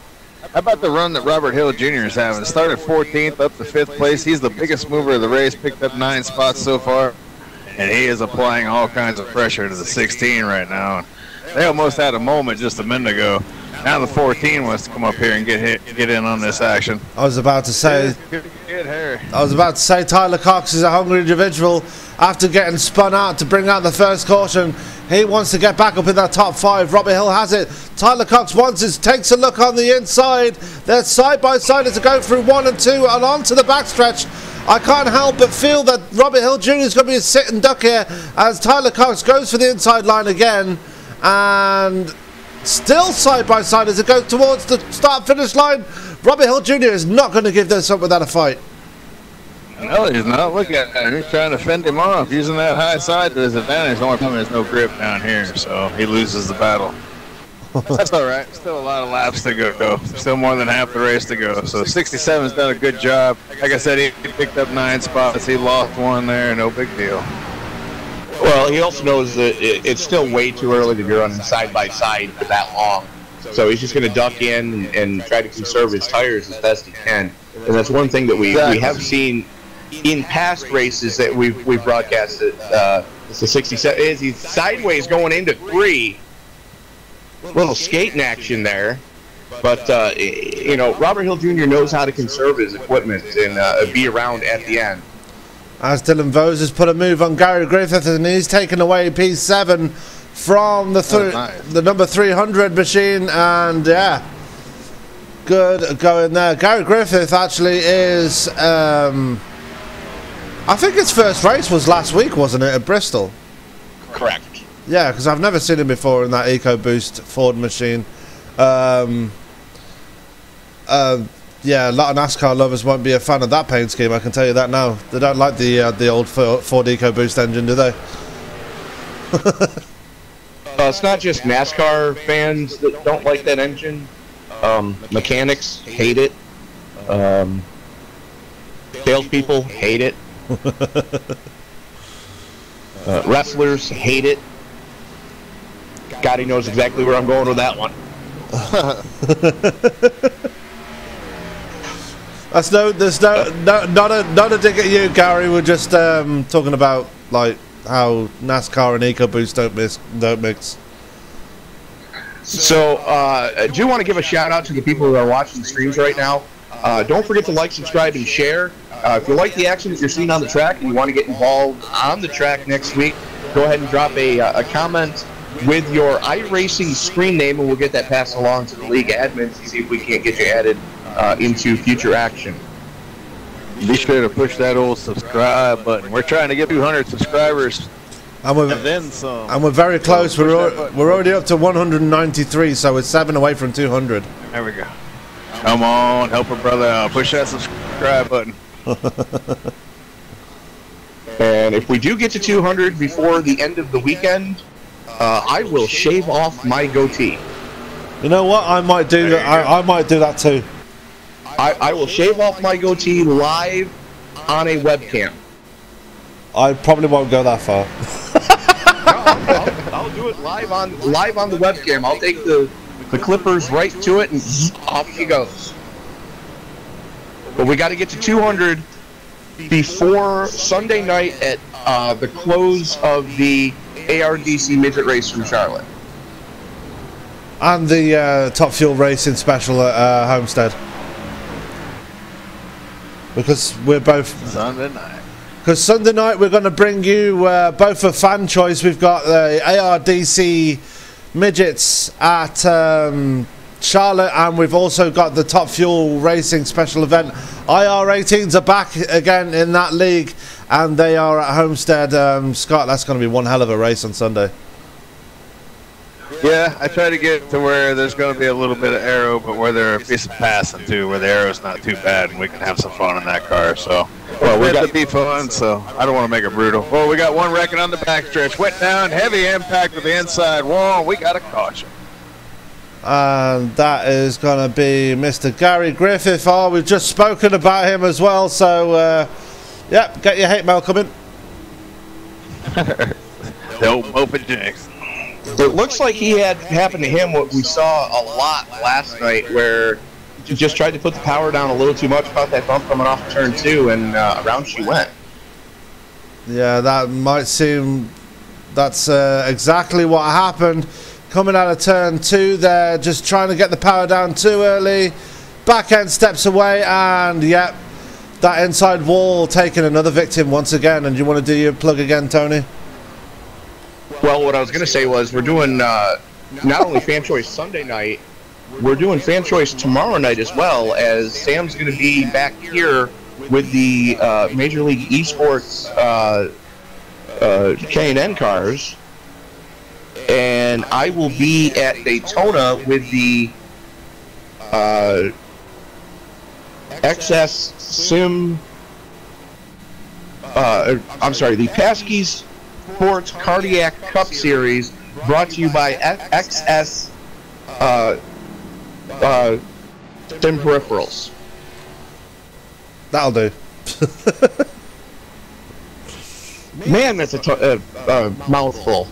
How about the run that Robert Hill Jr. is having? Started 14th up to 5th place. He's the biggest mover of the race, picked up 9 spots so far, and he is applying all kinds of pressure to the 16 right now. They almost had a moment just a minute ago. Now the 14 wants to come up here and get in on this action. I was about to say Tyler Cox is a hungry individual. After getting spun out to bring out the first caution, he wants to get back up in that top 5. Robert Hill has it. Tyler Cox wants it, takes a look on the inside. They're side by side as they go through 1 and 2 and onto the backstretch. I can't help but feel that Robert Hill Jr. is going to be a sit and duck here as Tyler Cox goes for the inside line again, and still side by side as it goes towards the start finish line. Robert Hill Jr. is not going to give this up without a fight. No, he's not. Look at him. He's trying to fend him off, using that high side to his advantage. The only problem is no grip down here, so he loses the battle. That's all right. Still a lot of laps to go. Still more than half the race to go. So 67's done a good job. Like I said, he picked up 9 spots. He lost 1 there. No big deal. Well, he also knows that it's still way too early to be running side by side for that long. So he's just going to duck in and try to conserve his tires as best he can. And that's one thing that we have seen in past races that we've broadcasted. The 67 is he's sideways going into 3. Little skating action there. But, Robert Hill Jr. knows how to conserve his equipment and be around at the end. As Dylan Vose has put a move on Gary Griffith, and he's taken away P7 from the number 300 machine, and yeah, good going there. Gary Griffith actually is, I think his first race was last week, wasn't it, at Bristol? Correct. Yeah, because I've never seen him before in that EcoBoost Ford machine. Yeah, a lot of NASCAR lovers won't be a fan of that paint scheme, I can tell you that now. They don't like the old Ford EcoBoost engine, do they? It's not just NASCAR fans that don't like that engine. Mechanics hate it. Salespeople hate it. Wrestlers hate it. God, he knows exactly where I'm going with that one. There's not a dig at you, Gary. We're just talking about like how NASCAR and EcoBoost don't mix. So I do want to give a shout out to the people who are watching the streams right now. Don't forget to like, subscribe, and share. If you like the action that you're seeing on the track and you want to get involved on the track next week, go ahead and drop a comment with your iRacing screen name, and we'll get that passed along to the league admins to see if we can't get you added into future action. Be sure to push that old subscribe button. We're trying to get 200 subscribers. And then some. And we're very close. We're already up to 193, so we're 7 away from 200. There we go. Come on, help a brother out. Push that subscribe button. And if we do get to 200 before the end of the weekend, I will shave off my goatee. You know what? I might do that. I might do that too. I will shave off my goatee live on a webcam. I probably won't go that far. I'll do it live on the webcam. I'll take the clippers right to it, and off she goes. But we got to get to 200 before Sunday night at the close of the ARDC midget race from Charlotte. And the Top Fuel Racing special at Homestead. Because we're both... Sunday night. Because Sunday night we're going to bring you both a fan choice. We've got the ARDC midgets at Charlotte, and we've also got the Top Fuel Racing special event. IR18s are back again in that league, and they are at Homestead. Scott, that's going to be one hell of a race on Sunday. Yeah, I try to get to where there's going to be a little bit of aero, but where there's some passing too, where the aero's not too bad, and we can have some fun in that car. So, well, we got to be fun. So, I don't want to make it brutal. Well, we got one wrecking on the backstretch, went down, heavy impact with the inside wall. We got a caution. And that is going to be Mr. Gary Griffith. Oh, we've just spoken about him as well. So, yep, get your hate mail coming. The old Moped Jinx. It looks like he had happened to him what we saw a lot last night, where he just tried to put the power down a little too much, caught that bump coming off turn 2, and around she went. Yeah, that might seem... That's exactly what happened. Coming out of turn 2 there, just trying to get the power down too early. Back end steps away, and yep, that inside wall taking another victim once again. And you want to do your plug again, Tony? Well, what I was going to say was we're doing not only Fan Choice Sunday night, we're doing Fan Choice tomorrow night as well, as Sam's going to be back here with the Major League Esports K&N cars, and I will be at Daytona with the XS Sim. I'm sorry, the Paskey's Sports Cardiac Cup Series, brought to you by XS Sim Peripherals. That'll do. Man, that's a mouthful.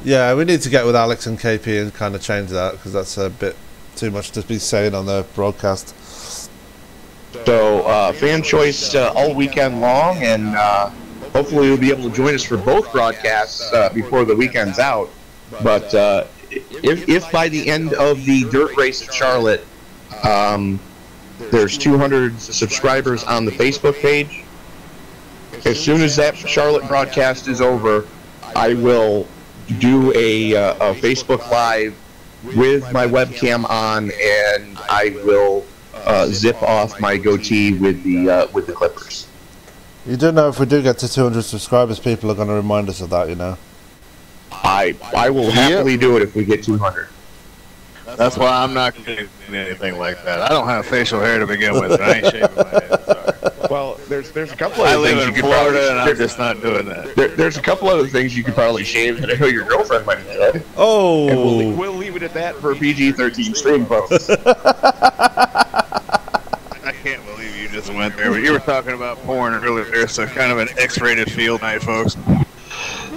Yeah, we need to get with Alex and KP and kind of change that, because that's a bit too much to be saying on the broadcast. So, Fan Choice all weekend long, and hopefully you'll be able to join us for both broadcasts before the weekend's out. But if by the end of the dirt race at Charlotte, there's 200 subscribers on the Facebook page, as soon as that Charlotte broadcast is over, I will do a Facebook Live with my webcam on, and I will zip off my goatee with the clippers. You do know if we do get to 200 subscribers, people are going to remind us of that, you know. I will happily do it if we get 200. That's why I'm not going to do anything like that. I don't have facial hair to begin with, but I ain't shaving my head. Sorry. Well, there's a couple of things you could Florida, and I'm just not doing that. There's a couple other things you could probably shave that I know your girlfriend might enjoy. Oh, and we'll leave it at that for PG-13 stream, folks. I can't believe you just went there, but you were talking about porn earlier, so kind of an X-rated field night, folks.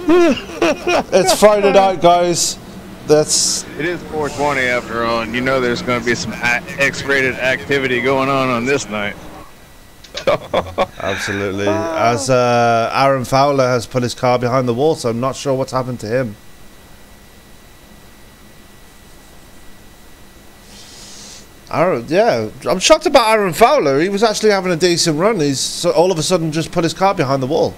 It's Friday night, guys. It is 420 after all, and you know there's going to be some X-rated activity going on this night. Absolutely. As Aaron Fowler has put his car behind the wall, so I'm not sure what's happened to him. Yeah, I'm shocked about Aaron Fowler. He was actually having a decent run. He's all of a sudden just put his car behind the wall.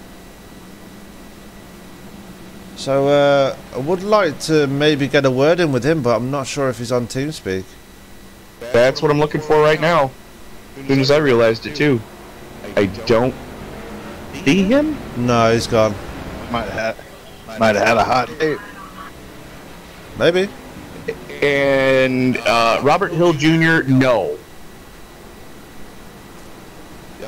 So I would like to maybe get a word in with him, but I'm not sure if he's on TeamSpeak. That's what I'm looking for right now. As soon as I realized it too. I don't see him? No, he's gone. Might have had a hot date. Maybe. And Robert Hill Jr., no.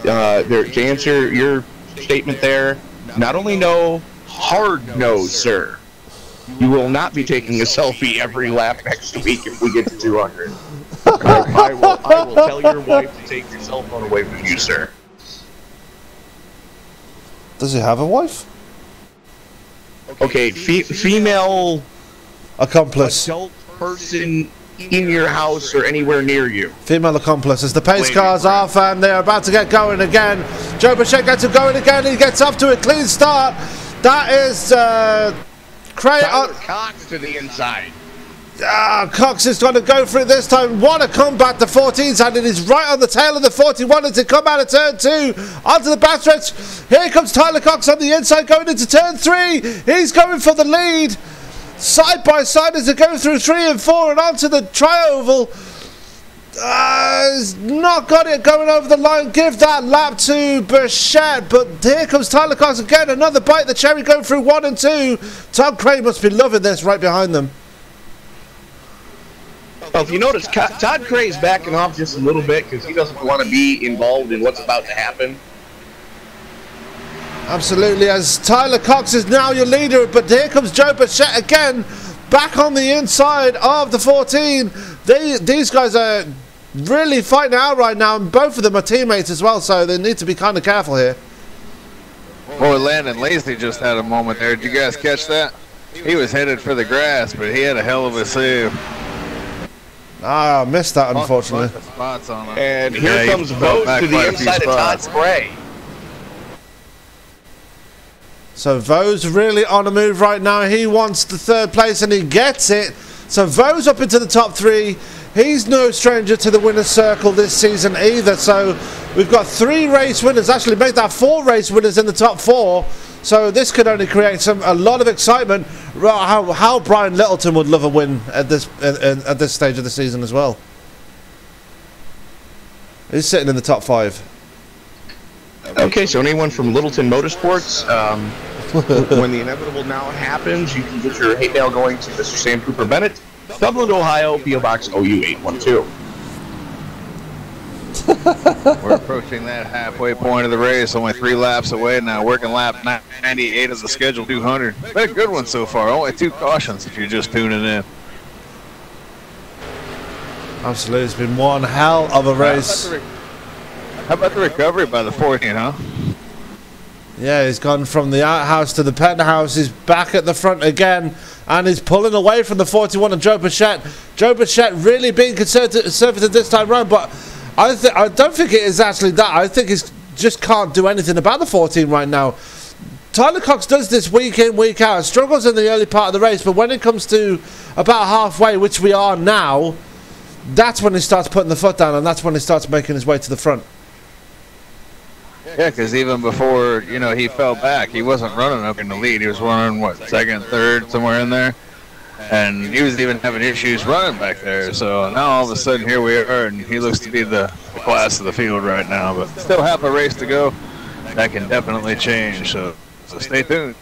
To answer your statement there, not only no, hard no, sir. You will not be taking a selfie every lap next week if we get to 200. I will tell your wife to take your cell phone away from you, sir. Does he have a wife? Okay, female accomplice. Adult person in your house or anywhere near you. Female accomplice. As the pace car's off and they're about to get going again. Joe Bichette gets him going again. He gets off to a clean start. That is Tyler Cox to the inside. Cox is going to go for it this time. What a comeback the 14's had. It is right on the tail of the 41 as they come out of turn 2 onto the backstretch. Here comes Tyler Cox on the inside going into turn 3. He's going for the lead. Side by side as they go through 3 and 4 and onto the tri-oval. He's not got it going over the line. Give that lap to Bichette. But here comes Tyler Cox again. Another bite the cherry going through 1 and 2. Tom Craig must be loving this right behind them. Well, if you notice, Todd Cray's backing off just a little bit because he doesn't want to be involved in what's about to happen. Absolutely, as Tyler Cox is now your leader, but here comes Joe Bichette again, back on the inside of the 14. These guys are really fighting out right now, and both of them are teammates as well, so they need to be kind of careful here. Boy, Landon Lacy just had a moment there. Did you guys catch that? He was headed for the grass, but he had a hell of a save. I missed that, unfortunately. Spots on him. And here comes Vose to the inside of Todd Cray. So Vose really on a move right now. He wants the 3rd place and he gets it. So Vose up into the top 3. He's no stranger to the winner's circle this season either. So we've got 3 race winners. Actually made that 4 race winners in the top 4. So this could only create a lot of excitement. How Brian Littleton would love a win at this stage of the season as well. He's sitting in the top 5. Okay, so anyone from Littleton Motorsports, when the inevitable now happens, you can get your hate mail going to Mr. Sam Cooper Bennett, Dublin, Ohio, P.O. Box OU 812. We're approaching that halfway point of the race, only 3 laps away now, working lap 98 of the scheduled 200. Been a good one so far, only 2 cautions if you're just tuning in. Absolutely, it's been one hell of a race. How about the recovery by the 14, huh? Yeah, he's gone from the outhouse to the penthouse. He's back at the front again, and he's pulling away from the 41 and Joe Bichette. Joe Bichette really being conservative this time round, but I don't think it is actually that. I think he just can't do anything about the 14 right now. Tyler Cox does this week in, week out. Struggles in the early part of the race, but when it comes to about halfway, which we are now, that's when he starts putting the foot down, and that's when he starts making his way to the front. Yeah, because even before, you know, he fell back, he wasn't running up in the lead. He was running, what, 2nd, 3rd, somewhere in there? And he was even having issues running back there. So now all of a sudden here we are, and he looks to be the class of the field right now. But still half a race to go. That can definitely change, so stay tuned.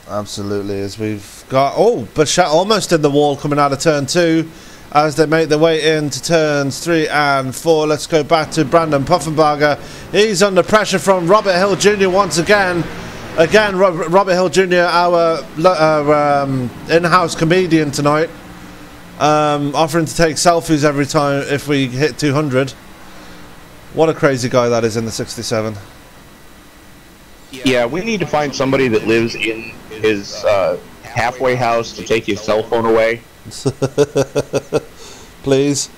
Absolutely, as we've got... Oh, Bichette almost in the wall coming out of turn 2. As they make their way into turns 3 and 4. Let's go back to Brandon Puffenbarger. He's under pressure from Robert Hill Jr. once again. Again, Robert Hill Jr., our in-house comedian tonight, offering to take selfies every time if we hit 200. What a crazy guy that is in the 67. Yeah, we need to find somebody that lives in his halfway house to take his cell phone away. Please.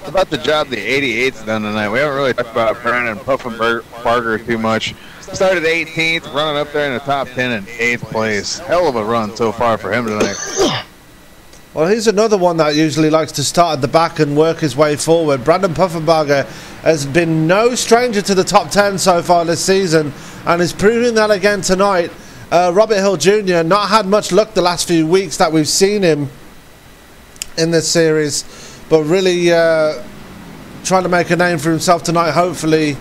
About the job the 88's done tonight. We haven't really talked about Brandon Puffenbarger too much. Started 18th, running up there in the top 10 in 8th place. Hell of a run so far for him tonight. Well, he's another one that usually likes to start at the back and work his way forward. Brandon Puffenbarger has been no stranger to the top 10 so far this season, and is proving that again tonight. Robert Hill Jr. not had much luck the last few weeks that we've seen him in this series, but really trying to make a name for himself tonight, hopefully.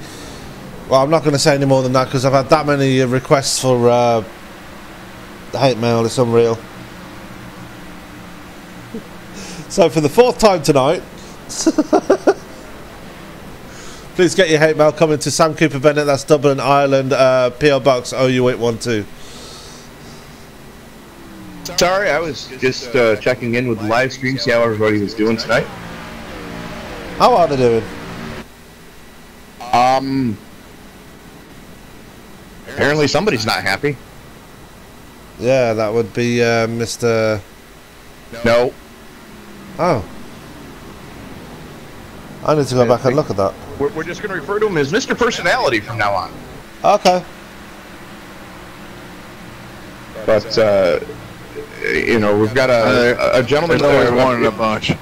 Well, I'm not going to say any more than that because I've had that many requests for hate mail. It's unreal. So for the 4th time tonight, please get your hate mail coming to Sam Cooper Bennett, that's Dublin, Ireland, PO Box OU812. Sorry, I was just checking in with the live stream, see how everybody was doing tonight. How are they doing? Apparently somebody's not happy. Yeah, that would be Mr. No. Oh. I need to go back and look at that. We're just going to refer to him as Mr. Personality from now on. Okay. But, you know, we've got a gentleman that wanted a bunch.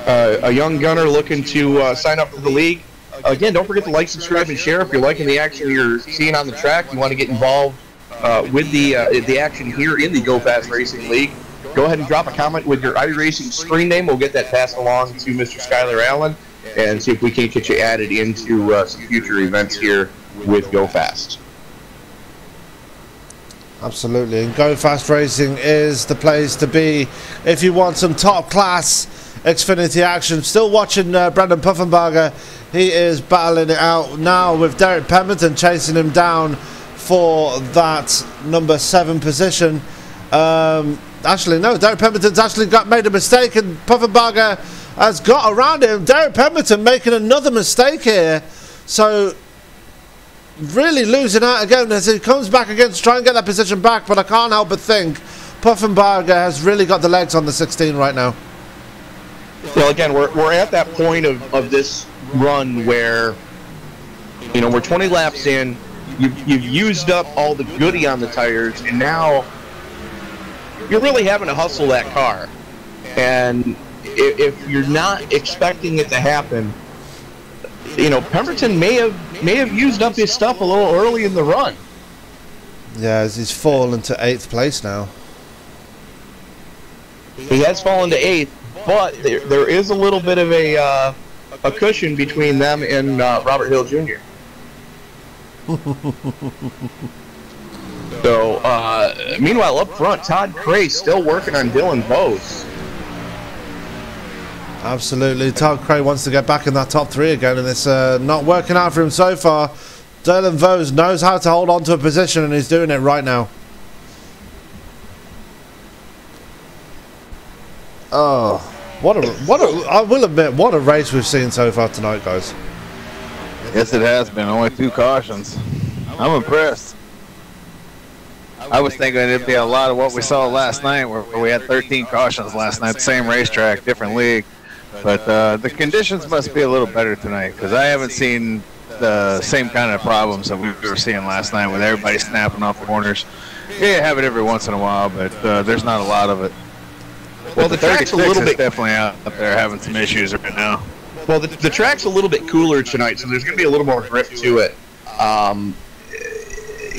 A young gunner looking to sign up for the league. Again, don't forget to like, subscribe, and share. If you're liking the action you're seeing on the track, you want to get involved with the action here in the Go Fast Racing League, go ahead and drop a comment with your iRacing screen name. We'll get that passed along to Mr. Skylar Allen and see if we can't get you added into some future events here with Go Fast. Absolutely, and Go Fast Racing is the place to be if you want some top class Xfinity action. Still watching Brandon Puffenbarger. He is battling it out now with Derek Pemberton chasing him down for that number 7 position. Actually, no, Derek Pemberton's actually made a mistake, and Puffenbarger has got around him. Derek Pemberton making another mistake here. So really losing out again as he comes back again to try and get that position back, but I can't help but think Puffenbarger has really got the legs on the 16 right now. Well, again, we're at that point of this run where, you know, we're 20 laps in, you've used up all the goodie on the tires, and now you're really having to hustle that car. And if you're not expecting it to happen, you know, Pemberton may have used up his stuff a little early in the run. Yeah, as he's fallen to 8th place now. He has fallen to 8th, but there is a little bit of a cushion between them and Robert Hill Jr. So, meanwhile, up front, Todd Cray still working on Dylan Bose. Absolutely. Todd Cray wants to get back in that top 3 again, and it's not working out for him so far. Dylan Bose knows how to hold on to a position, and he's doing it right now. Oh, what a! I will admit, what a race we've seen so far tonight, guys. Yes, it has been. Only 2 cautions. I'm impressed. I was thinking it'd be a lot of what we saw last night, where we had 13 cautions last night, same racetrack, different league. But the conditions must be a little better tonight, because I haven't seen the same kind of problems that we were seeing last night with everybody snapping off the corners. Yeah, you have it every once in a while, but there's not a lot of it. Well, the track's a little bit definitely out there having some issues right now. Well, the track's a little bit cooler tonight, so there's going to be a little more grip to it.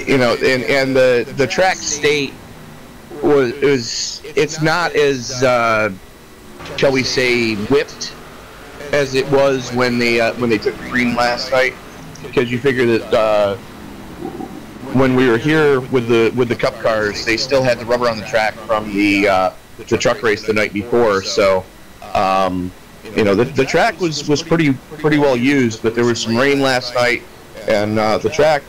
You know, and the track state it's not as shall we say whipped as it was when they took green last night, because you figure that when we were here with the Cup cars, they still had the rubber on the track from the truck race the night before. So you know, the track was pretty well used, but there was some rain last night, and the track,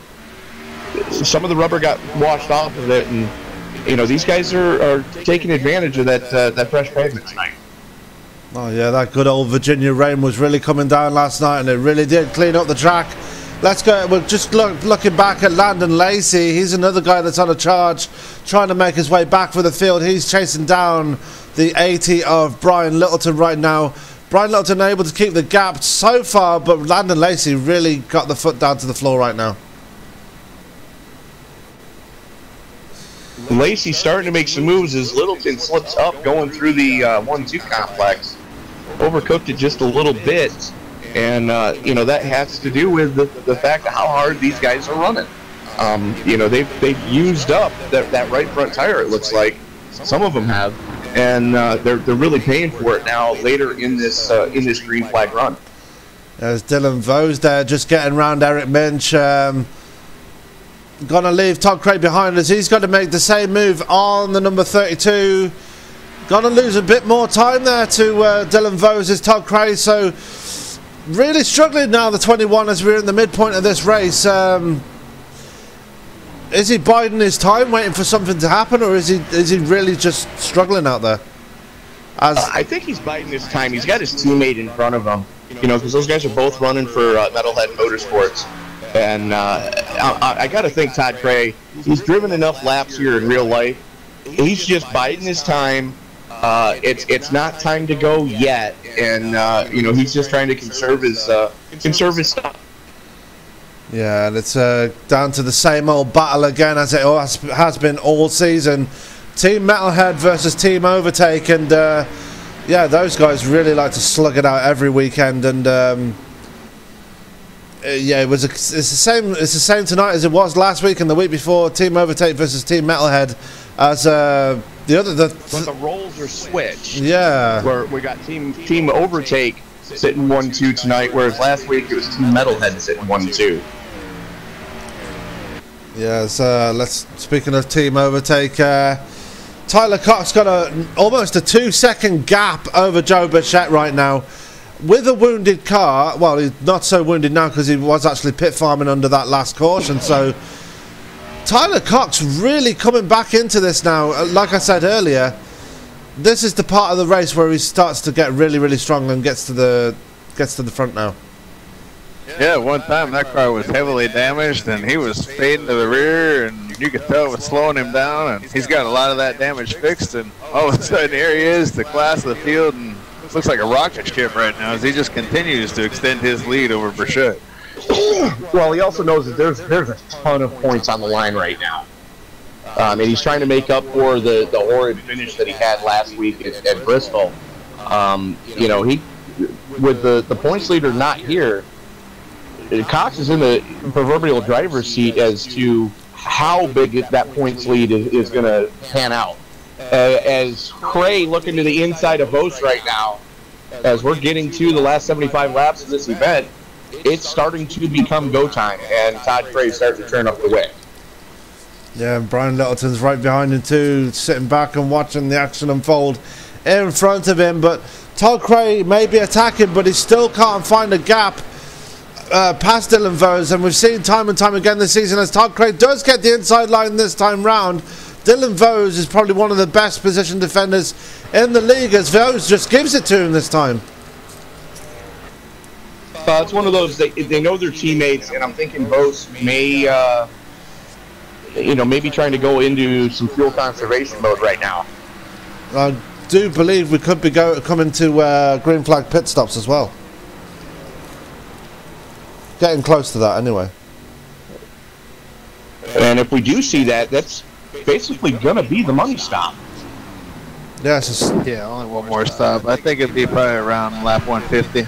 some of the rubber got washed off of it, and you know, these guys are taking advantage of that fresh pavement tonight. Oh yeah, that good old Virginia rain was really coming down last night, and it really did clean up the track let's go. We're just looking back at Landon Lacey. He's another guy that's on a charge, trying to make his way back for the field. He's chasing down the 80 of Brian Littleton right now. Brian Littleton able to keep the gap so far, but Landon Lacey really got the foot down to the floor right now. Lacey starting to make some moves as Littleton slips up going through the 1-2 complex. Overcooked it just a little bit, and you know, that has to do with the fact of how hard these guys are running. You know, they've used up that right front tire, it looks like. Some of them have, and they're really paying for it now later in this green flag run. There's Dylan Vose there just getting around Eric Minch. Gonna leave Todd Craig behind us. He's got to make the same move on the number 32. Gonna lose a bit more time there to Dylan Vose's Todd Craig. So really struggling now, the 21, as we're in the midpoint of this race. Is he biding his time, waiting for something to happen, or is he really just struggling out there? I think he's biding his time. He's got his teammate in front of him, you know, because those guys are both running for Metalhead Motorsports. And I got to think Todd Cray, he's driven enough laps here in real life. He's just biding his time. It's not time to go yet, and you know, he's just trying to conserve his stuff. Yeah, and it's down to the same old battle again as it has been all season. Team Metalhead versus Team Overtake, and yeah, those guys really like to slug it out every weekend, and yeah, it's the same tonight as it was last week and the week before. Team Overtake versus Team Metalhead, as but the roles are switched. Yeah, where we got Team Overtake sitting 1-2 tonight, whereas last week it was Team Metalhead sitting 1-2. Yeah, so speaking of Team Overtake, Tyler Cox got almost a 2-second gap over Joe Bichette right now. With a wounded car, well, he's not so wounded now because he was actually pit farming under that last caution. So Tyler Cox really coming back into this now. Like I said earlier, this is the part of the race where he starts to get really, really strong and gets to the front now. Yeah, one time that car was heavily damaged and he was fading to the rear, and you could tell it was slowing him down, and he's got a lot of that damage fixed, and all of a sudden here he is, the class of the field, and looks like a rocket ship right now as he just continues to extend his lead over Bichette. Well, he also knows that there's a ton of points on the line right now. And he's trying to make up for the horrid finish that he had last week at Bristol. You know, with the points leader not here, Cox is in the proverbial driver's seat as to how big that points lead is going to pan out. As Cray looking to the inside of Vose right now, as we're getting to the last 75 laps of this event, it's starting to become go time, and Todd Cray starting to turn up the wick. Yeah, and Brian Littleton's right behind him too, sitting back and watching the action unfold in front of him. But Todd Cray may be attacking, but he still can't find a gap past Dylan Vose, and we've seen time and time again this season as Todd Cray does get the inside line this time round. Dylan Vose is probably one of the best position defenders in the league, as Vose just gives it to him this time. It's one of those, they know their teammates, and I'm thinking Vose may, you know, maybe trying to go into some fuel conservation mode right now. I do believe we could be coming to green flag pit stops as well. Getting close to that anyway. And if we do see that, that's basically going to be the money stop. Yes. Yeah, only one more stop. I think it'd be probably around lap 150.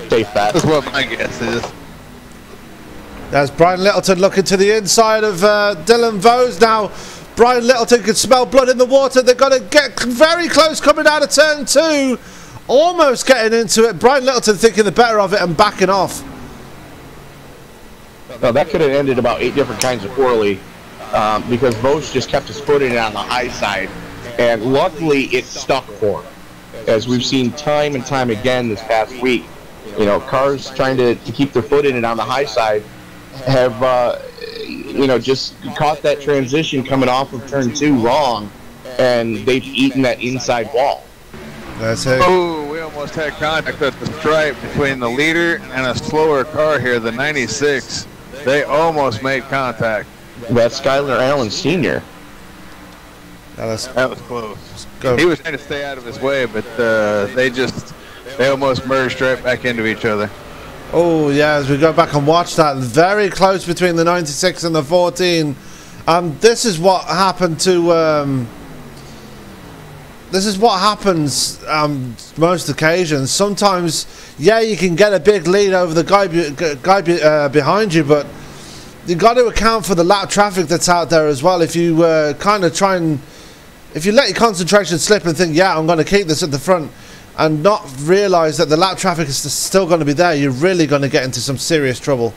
Safe bet. That's what my guess is. There's Brian Littleton looking to the inside of Dylan Vose now. Brian Littleton can smell blood in the water. They're going to get very close coming out of turn 2. Almost getting into it. Brian Littleton thinking the better of it and backing off. No, that could have ended about 8 different kinds of poorly, because Vose just kept his foot in it on the high side, and luckily it stuck for him. As we've seen time and time again this past week, you know, cars trying to keep their foot in it on the high side have, you know, just caught that transition coming off of turn 2 wrong, and they've eaten that inside wall. That's it. Oh, we almost had contact at the stripe between the leader and a slower car here, the 96. They almost made contact. That's Skylar Allen Sr. That was close. He was trying to stay out of his way, but they almost merged right back into each other. Oh, yeah, as we go back and watch that, very close between the 96 and the 14. This is what happened to... this is what happens most occasions. Sometimes, yeah, you can get a big lead over the guy behind you, but you've got to account for the lap traffic that's out there as well. If you kind of try and... If you let your concentration slip and think, yeah, I'm going to keep this at the front, and not realise that the lap traffic is still going to be there, you're really going to get into some serious trouble.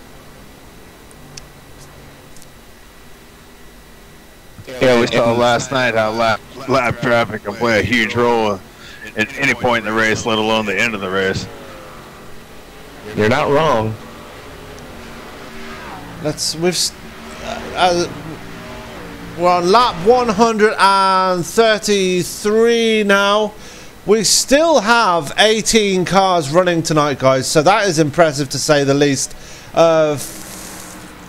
Yeah, we saw last night how lap traffic can play a huge role at any point in the race, let alone the end of the race. You're not wrong. We're on lap 133 now. We still have 18 cars running tonight, guys, so that is impressive to say the least.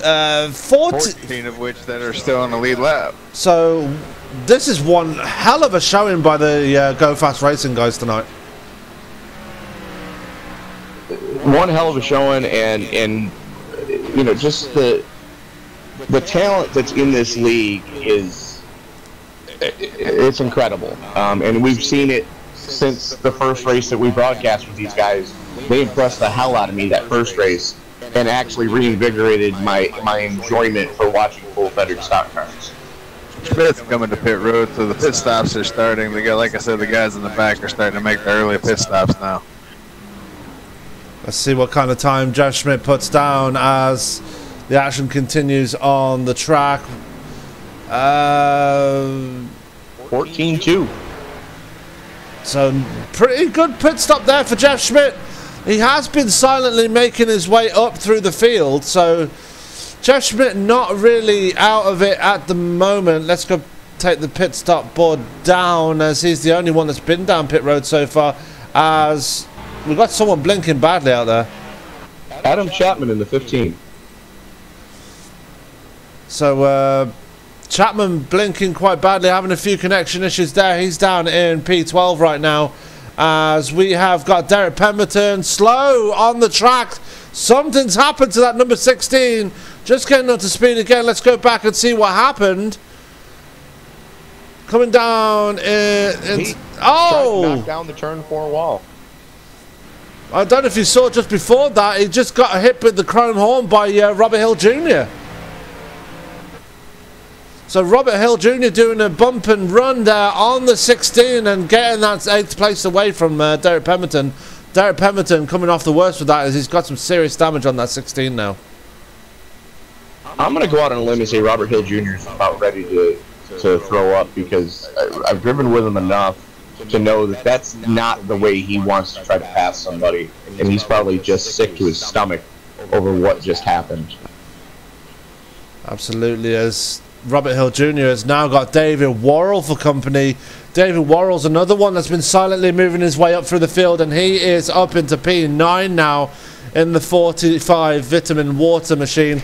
14 of which that are still on the lead lap. So this is one hell of a showing by the Go Fast Racing guys tonight. One hell of a showing, and you know, just the talent that's in this league it's incredible, and we've seen it since the first race that we broadcast with these guys. They impressed the hell out of me that first race, and actually reinvigorated my enjoyment for watching full-fettered stock cars. Schmidt's coming to pit road, so the pit stops are starting. Like I said, the guys in the back are starting to make the early pit stops now. Let's see what kind of time Josh Schmidt puts down as the action continues on the track. 14-2. So pretty good pit stop there for Jeff Schmidt. He has been silently making his way up through the field, so Jeff Schmidt not really out of it at the moment. Let's go take the pit stop board down, as he's the only one that's been down pit road so far, as we've got someone blinking badly out there. Adam Chapman in the 15. So Chapman blinking quite badly, having a few connection issues there. He's down in P12 right now, as we have got Derek Pemberton slow on the track. Something's happened to that number 16. Just getting up to speed again. Let's go back and see what happened. Coming down in knock down the turn 4 wall. I don't know if you saw just before that, he just got hit with the chrome horn by Robert Hill Jr. So Robert Hill Jr. doing a bump and run there on the 16 and getting that 8th place away from Derek Pemberton. Derek Pemberton coming off the worst with that, as he's got some serious damage on that 16 now. I'm going to go out on a limb and say Robert Hill Jr. is about ready to throw up, because I've driven with him enough to know that that's not the way he wants to try to pass somebody, and he's probably just sick to his stomach over what just happened. Absolutely, as Robert Hill Jr. has now got David Worrell for company. David Worrell's another one that's been silently moving his way up through the field, and he is up into P9 now in the 45 vitamin water machine.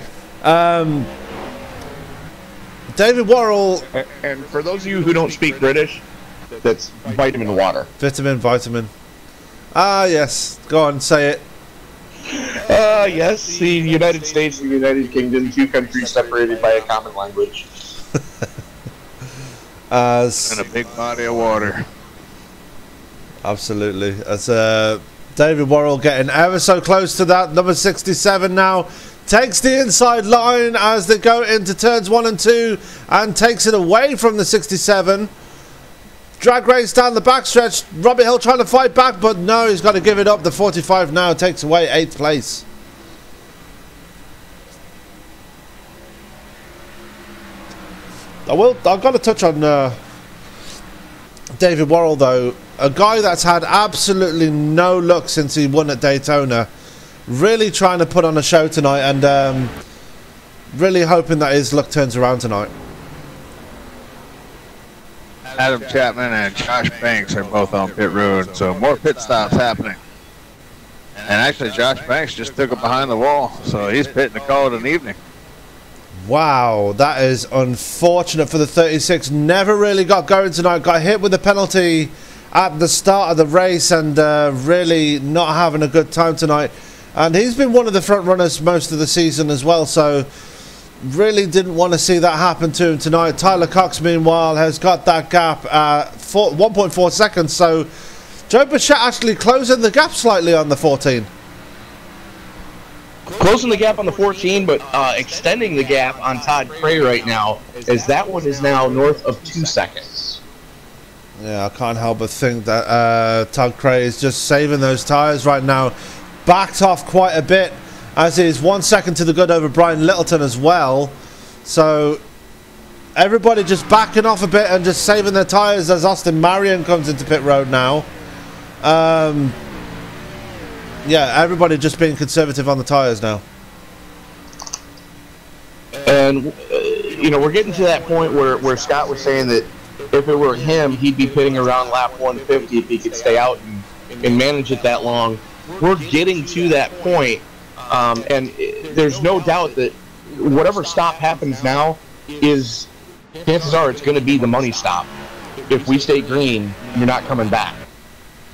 David Worrell, and for those of you who don't speak British, that's vitamin water. Vitamin. Ah, yes. Go on, say it. Yes, the United States and the United Kingdom, 2 countries separated by a common language. And a big body of water. Absolutely. As David Worrell getting ever so close to that. Number 67 now takes the inside line as they go into turns 1 and 2 and takes it away from the 67. Drag race down the backstretch. Robert Hill trying to fight back, but no, he's got to give it up. The 45 now takes away 8th place. I've got to touch on David Worrell, though. A guy that's had absolutely no luck since he won at Daytona. Really trying to put on a show tonight, and really hoping that his luck turns around tonight. Adam Chapman and Josh Banks are both on pit road, so more pit stops happening. And actually, Josh Banks just took it behind the wall, so he's pitting to call it an evening. Wow, that is unfortunate for the 36. Never really got going tonight. Got hit with a penalty at the start of the race and really not having a good time tonight. And he's been one of the front runners most of the season as well, so really didn't want to see that happen to him tonight. Tyler Cox, meanwhile, has got that gap at 1.4 seconds, so Joe Bichette actually closing the gap slightly on the 14. Closing the gap on the 14, but extending the gap on Todd Cray right now, as that one is now north of 2 seconds. Yeah, I can't help but think that Todd Cray is just saving those tyres right now. Backed off quite a bit, as is 1 second to the good over Brian Littleton as well. So everybody just backing off a bit and just saving their tyres as Austin Marion comes into pit road now. Yeah, everybody just being conservative on the tyres now. And, you know, we're getting to that point where Scott was saying that if it were him, he'd be pitting around lap 150 if he could stay out and manage it that long. We're getting to that point, and there's no doubt that whatever stop happens now is, chances are it's going to be the money stop. If we stay green, you're not coming back.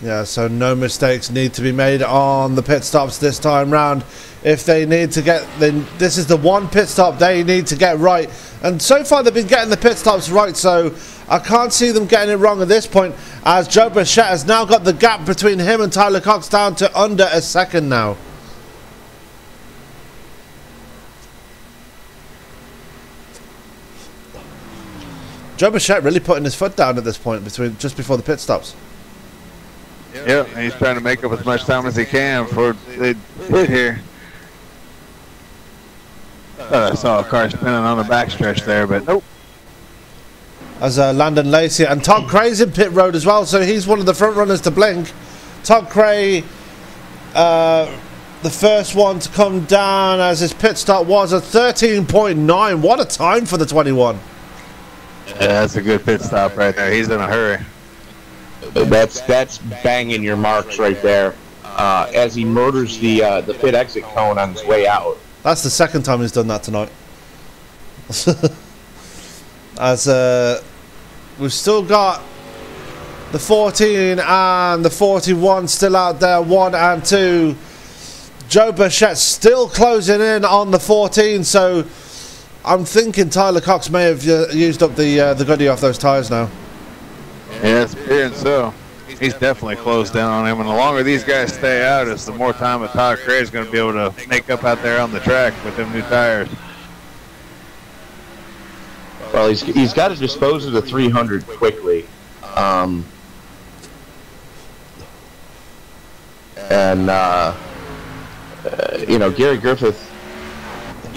Yeah, so no mistakes need to be made on the pit stops this time round. If they need to get, then this is the one pit stop they need to get right. And so far they've been getting the pit stops right, so I can't see them getting it wrong at this point, as Joe Bichette has now got the gap between him and Tyler Cox down to under a second now. Joe Bichette really putting his foot down at this point, just before the pit stops. Yeah, and he's trying to make up as much time as he can before they hit here. Thought I saw a car spinning on the backstretch there, but nope. As Landon Lacey and Todd Cray's in pit road as well, so he's one of the front runners to blink. Todd Cray, the first one to come down, as his pit stop was at 13.9. What a time for the 21. Yeah, that's a good pit stop right there. He's in a hurry. That's banging your marks right there, as he murders the pit exit cone on his way out. That's the second time he's done that tonight. As we've still got the 14 and the 41 still out there, 1 and 2. Joe Bichette still closing in on the 14, so I'm thinking Tyler Cox may have used up the goodie off those tyres now. Yeah, it's appearing so. He's definitely closed down on him, and the longer these guys stay out, is the more time that Todd Cray is going to be able to make up out there on the track with them new tires. Well, he's got to dispose of the 300 quickly, you know, Gary Griffith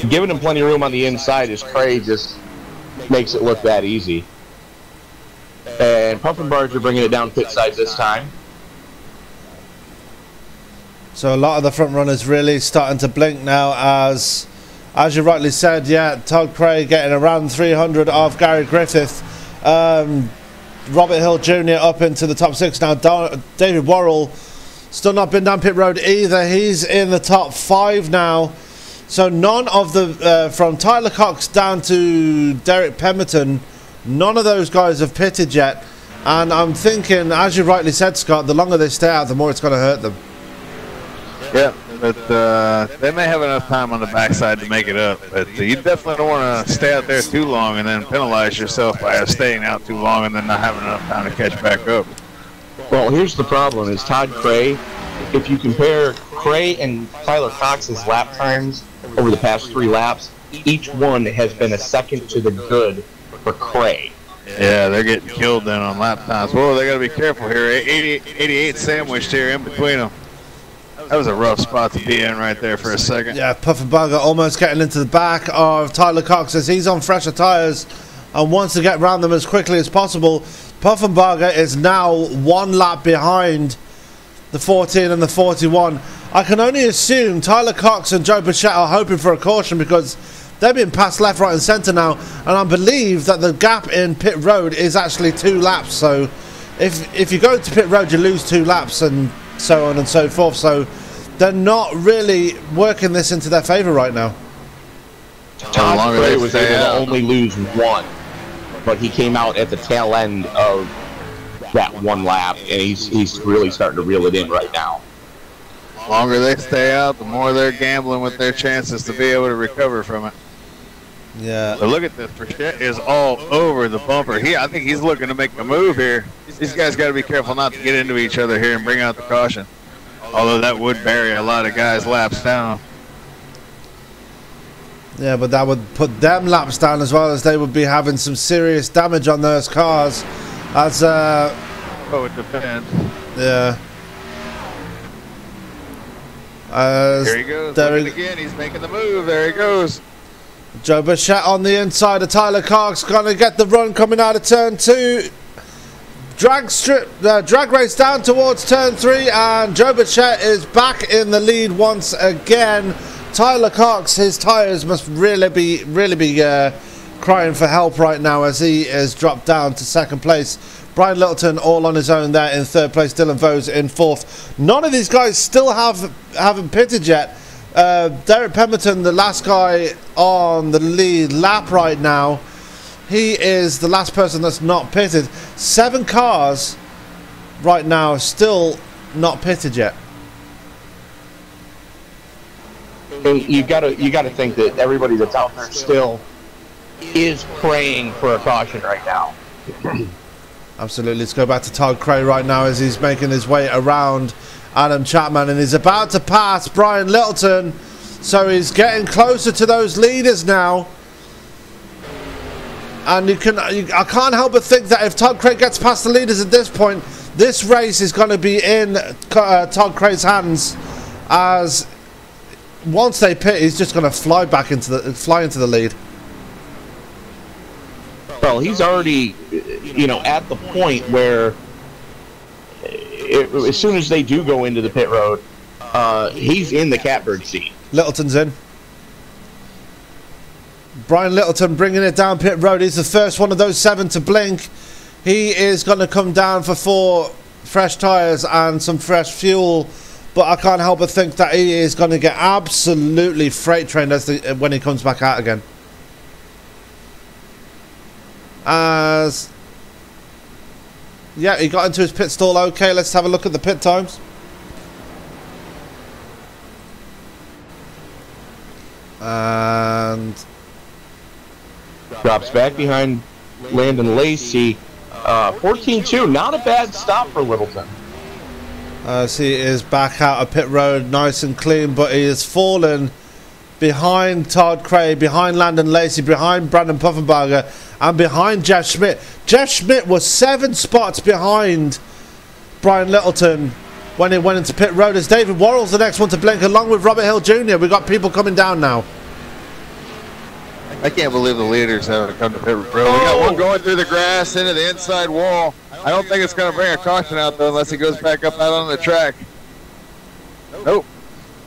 giving him plenty of room on the inside as Cray just makes it look that easy. And Puff and Barge are bringing it down pit side this time. So a lot of the front runners really starting to blink now, as you rightly said, yeah, Todd Cray getting around 300 of Gary Griffith. Robert Hill Jr. up into the top 6 now. David Worrell still not been down pit road either. He's in the top 5 now. So none of the, from Tyler Cox down to Derek Pemberton, none of those guys have pitted yet. And I'm thinking, as you rightly said, Scott, the longer they stay out, the more it's going to hurt them. Yeah, but they may have enough time on the backside to make it up. But you definitely don't want to stay out there too long and then penalize yourself by staying out too long and then not having enough time to catch back up. Well, here's the problem, is Todd Cray, if you compare Cray and Tyler Cox's lap times over the past 3 laps, each one has been a second to the good for Cray. Yeah, they're getting killed then on lap times. Whoa, they got to be careful here. 88 sandwiched here in between them. That was a rough spot to be in right there for a second. Yeah, Puffenbarger almost getting into the back of Tyler Cox as he's on fresher tyres and wants to get around them as quickly as possible. Puffenbarger is now 1 lap behind the 14 and the 41. I can only assume Tyler Cox and Joe Bichette are hoping for a caution, because They're being passed left, right and centre now, and I believe that the gap in pit road is actually 2 laps. So if you go to pit road, you lose 2 laps and so on and so forth. So they're not really working this into their favour right now. Todd Gray was able to only lose 1, but he came out at the tail end of that 1 lap, and he's really starting to reel it in right now. The longer they stay out, the more they're gambling with their chances to be able to recover from it. Yeah. But look at this. Frechette is all over the bumper. I think he's looking to make a move here. These guys got to be careful not to get into each other here and bring out the caution. Although that would bury a lot of guys' laps down. Yeah, but that would put them laps down as well, as they would be having some serious damage on those cars. As oh, it depends. Yeah. There he goes. Look again. He's making the move. There he goes. Joe Bichette on the inside of Tyler Cox, going to get the run coming out of turn 2. Drag race down towards turn 3, and Joe Bichette is back in the lead once again. Tyler Cox, his tyres must really be crying for help right now, as he is dropped down to 2nd place. Brian Littleton all on his own there in 3rd place. Dylan Vose in 4th. None of these guys still haven't pitted yet. Derek Pemberton, the last guy on the lead lap right now, he is the last person that's not pitted. 7 cars right now still not pitted yet. And you gotta think that everybody that's out there still is praying for a caution right now. Absolutely. Let's go back to Todd Cray right now as he's making his way around Adam Chapman, and he's about to pass Brian Littleton, so he's getting closer to those leaders now. And I can't help but think that if Todd Cray gets past the leaders at this point, this race is going to be in Todd Cray's hands, as once they pit, he's just going to fly into the lead. Well, he's already, at the point where as soon as they do go into the pit road, he's in the catbird seat. Littleton's in. Brian Littleton bringing it down pit road. He's the first one of those 7 to blink. He is going to come down for 4 fresh tyres and some fresh fuel, but I can't help but think that he is going to get absolutely freight trained when he comes back out again. Yeah, he got into his pit stall okay. Let's have a look at the pit times. And drops back behind Landon Lacey. 14-2, not a bad stop for Littleton. So he is back out of pit road nice and clean, but he has fallen behind Todd Cray, behind Landon Lacey, behind Brandon Puffenbarger, and behind Jeff Schmidt. Jeff Schmidt was 7 spots behind Brian Littleton when he went into pit road, as David Worrell's the next one to blink, along with Robert Hill Jr. We've got people coming down now. I can't believe the leaders haven't come to pit road. We got one going through the grass into the inside wall. I don't think it's going to bring a caution out, though, unless he goes back up out on the track. Nope.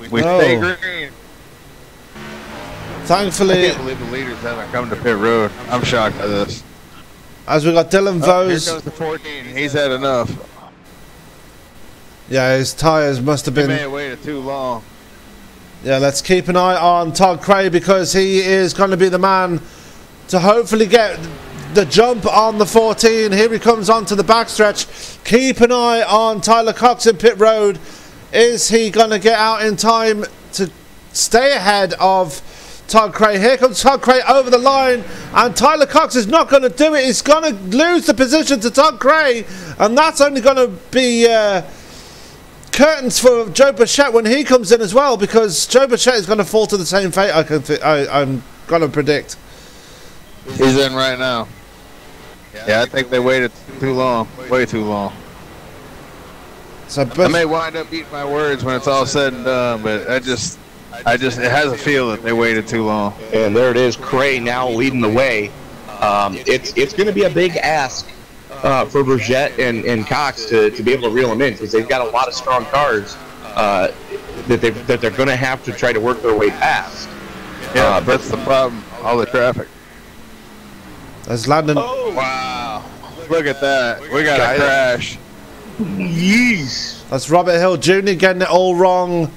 We stay green. Thankfully, I can't believe the leaders haven't come to pit road. I'm shocked by this. As we got Dylan Vose. Here goes the 14. He's had enough. Yeah, his tyres must have been... He may have waited too long. Yeah, let's keep an eye on Todd Cray, because he is going to be the man to hopefully get the jump on the 14. Here he comes onto the backstretch. Keep an eye on Tyler Cox in pit road. Is he going to get out in time to stay ahead of Todd Cray? Here comes Todd Cray over the line, and Tyler Cox is not going to do it. He's going to lose the position to Todd Cray, and that's only going to be curtains for Joe Bichette when he comes in as well, because Joe Bichette is going to fall to the same fate. I'm going to predict. He's in right now. Yeah, I think they waited too long, way too long. So I may wind up eating my words when it's all said and done, but it has a feel that they waited too long. And there it is, Cray now leading the way. It's going to be a big ask for Bichette and Cox to be able to reel them in, because they've got a lot of strong cars that they're going to have to try to work their way past. Yeah, that's the problem. all the traffic. There's Landon. Oh, wow. Look at that. We got a crash. Yeesh. That's Robert Hill Jr. getting it all wrong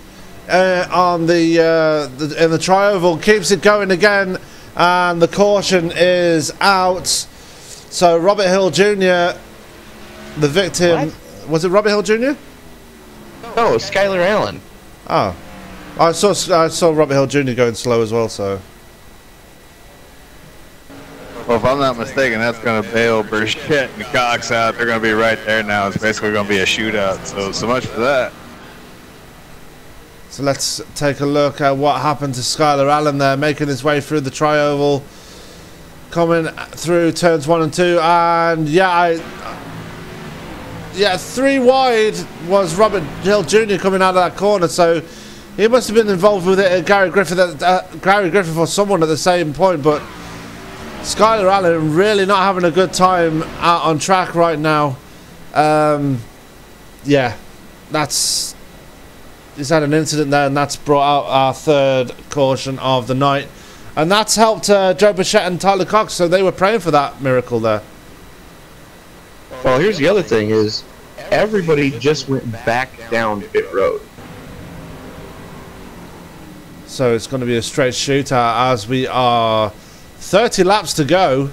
on in the tri-oval. Keeps it going again, and the caution is out. So Robert Hill Jr., the victim. What? Was it Robert Hill Jr.? Oh, Skylar Allen. Oh, I saw Robert Hill Jr. going slow as well. So. Well, if I'm not mistaken, that's going to bail Burchett and Cox out. They're going to be right there now. It's basically going to be a shootout. So much for that. So let's take a look at what happened to Skylar Allen there, making his way through the tri-oval, coming through turns 1 and 2, and yeah, 3 wide was Robert Hill Jr. coming out of that corner. So he must have been involved with it. Gary Griffith or someone at the same point, but. Skylar Allen really not having a good time out on track right now. Yeah, he's had an incident there, and that's brought out our 3rd caution of the night. And that's helped Joe Burchett and Tyler Cox, so they were praying for that miracle there. Well, here's the other thing is, everybody just went back down pit road. So it's going to be a straight shootout as we are 30 laps to go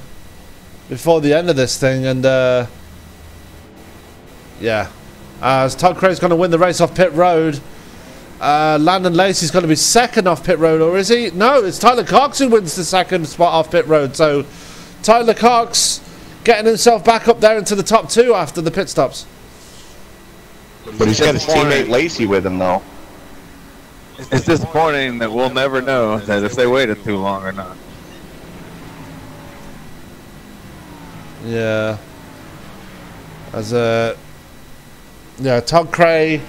before the end of this thing, and yeah, as Todd Cray's going to win the race off pit road. Landon Lacey's going to be 2nd off pit road, or is he? No, it's Tyler Cox who wins the 2nd spot off pit road. So Tyler Cox getting himself back up there into the top 2 after the pit stops. But he's got his teammate Lacey with him, though. It's disappointing that we'll never know that if they waited too long or not. Yeah. Todd Cray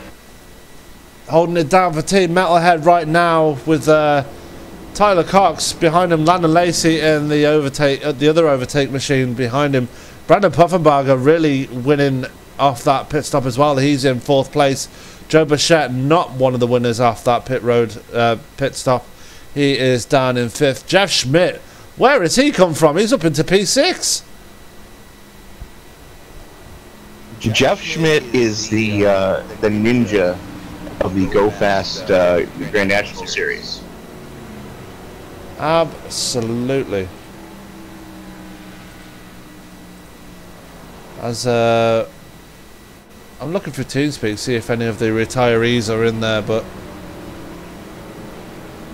holding it down for Team Metalhead right now with Tyler Cox behind him, Landon Lacey in the other overtake machine behind him. Brandon Puffenbarger really winning off that pit stop as well. He's in 4th place. Joe Burchett not one of the winners off that pit road pit stop. He is down in 5th. Jeff Schmidt, where has he come from? He's up into P6. Jeff Schmidt is the ninja of the Go Fast Grand National Series. Absolutely. As I'm looking for TeamSpeak, see if any of the retirees are in there, but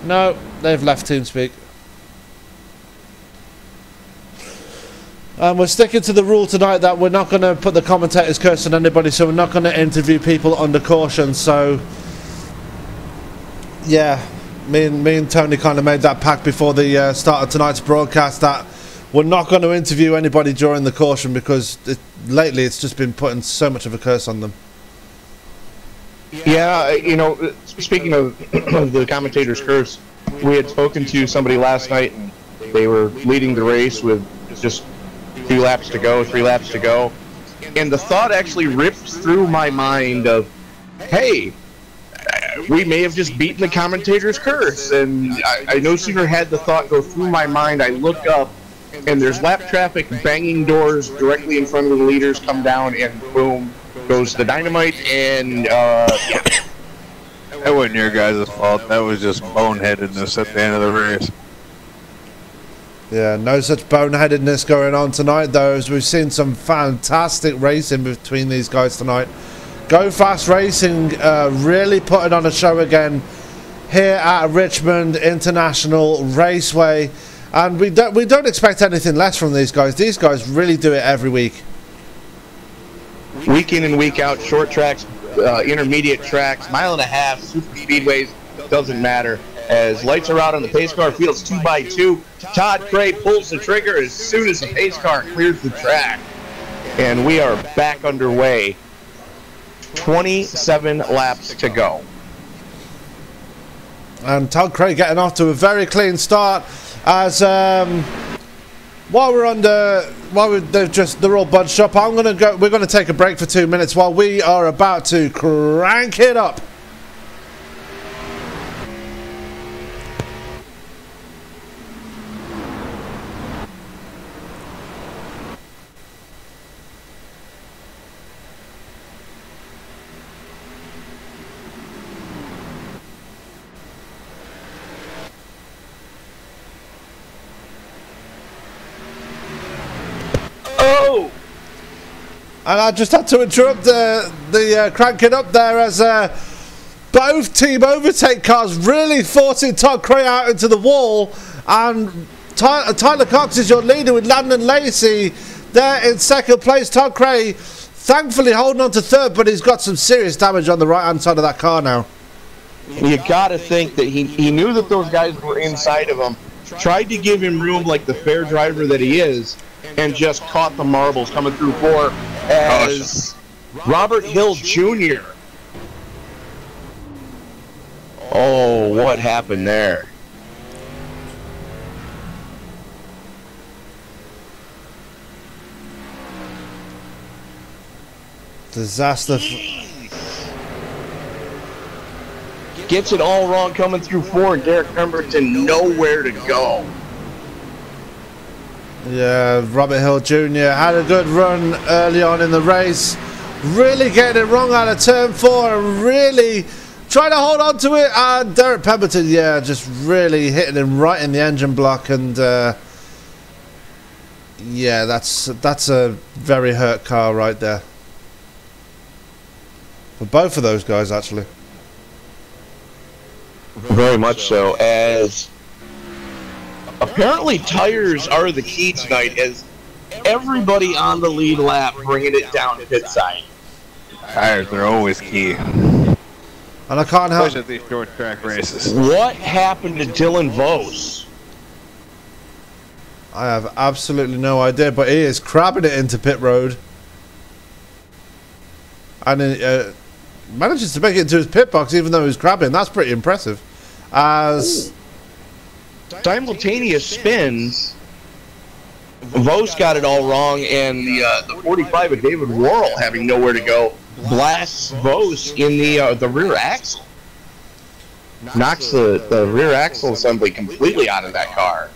no, they've left TeamSpeak. We're sticking to the rule tonight that we're not going to put the commentator's curse on anybody, so we're not going to interview people under caution. So, yeah, me and Tony kind of made that pact before the start of tonight's broadcast that we're not going to interview anybody during the caution because lately it's just been putting so much of a curse on them. Yeah, you know, speaking of the commentator's curse, we had spoken to somebody last night, and they were leading the race with just 2 laps to go, 3 laps to go, and the thought actually rips through my mind of, hey, we may have just beaten the commentator's curse. And I no sooner had the thought go through my mind, I look up, and there's lap traffic banging doors directly in front of the leaders, come down, and boom goes the dynamite, and yeah. That wasn't your guys' fault. That was just boneheadedness at the end of the race. Yeah, no such boneheadedness going on tonight, though, as we've seen some fantastic racing between these guys tonight. Go Fast Racing really putting on a show again here at Richmond International Raceway, and we don't expect anything less from these guys. These guys really do it every week. Week in and week out, short tracks, intermediate tracks, 1.5 miles, super speedways, doesn't matter. As lights are out on the pace car fields 2x2, Todd Cray pulls the trigger as soon as the pace car clears the track. And we are back underway. 27 laps to go. And Todd Cray getting off to a very clean start as they're all bunched up. We're gonna take a break for 2 minutes while we are about to crank it up. And I just had to interrupt the cranking up there as both team overtake cars really forcing Todd Cray out into the wall. And Tyler Cox is your leader with Landon Lacey there in second place. Todd Cray thankfully holding on to third, but he's got some serious damage on the right-hand side of that car now. You got to think that he knew that those guys were inside of him, tried to give him room like the fair driver that he is, and just caught the marbles coming through four as Robert Hill Jr. Oh, what happened there? Disaster. Gets it all wrong coming through four, and Derek Pemberton nowhere to go. Yeah, Robert Hill Jr. had a good run early on in the race. Really getting it wrong out of turn four and really trying to hold on to it. And Derek Pemberton, yeah, just really hitting him right in the engine block. And yeah, that's a very hurt car right there. For both of those guys, actually. Very much so, as apparently tires are the key tonight, as everybody on the lead lap bringing it down to pit side. Tires are always key. And I can't help... Especially at these short track races. What happened to Dylan Vos? I have absolutely no idea, but he is crabbing it into pit road. And manages to make it into his pit box even though he's crabbing. That's pretty impressive. As simultaneous spins, Vos got it all wrong, and the 45 of David Worrell having nowhere to go blasts Vos in the rear axle. Knocks the rear axle assembly completely out of that car.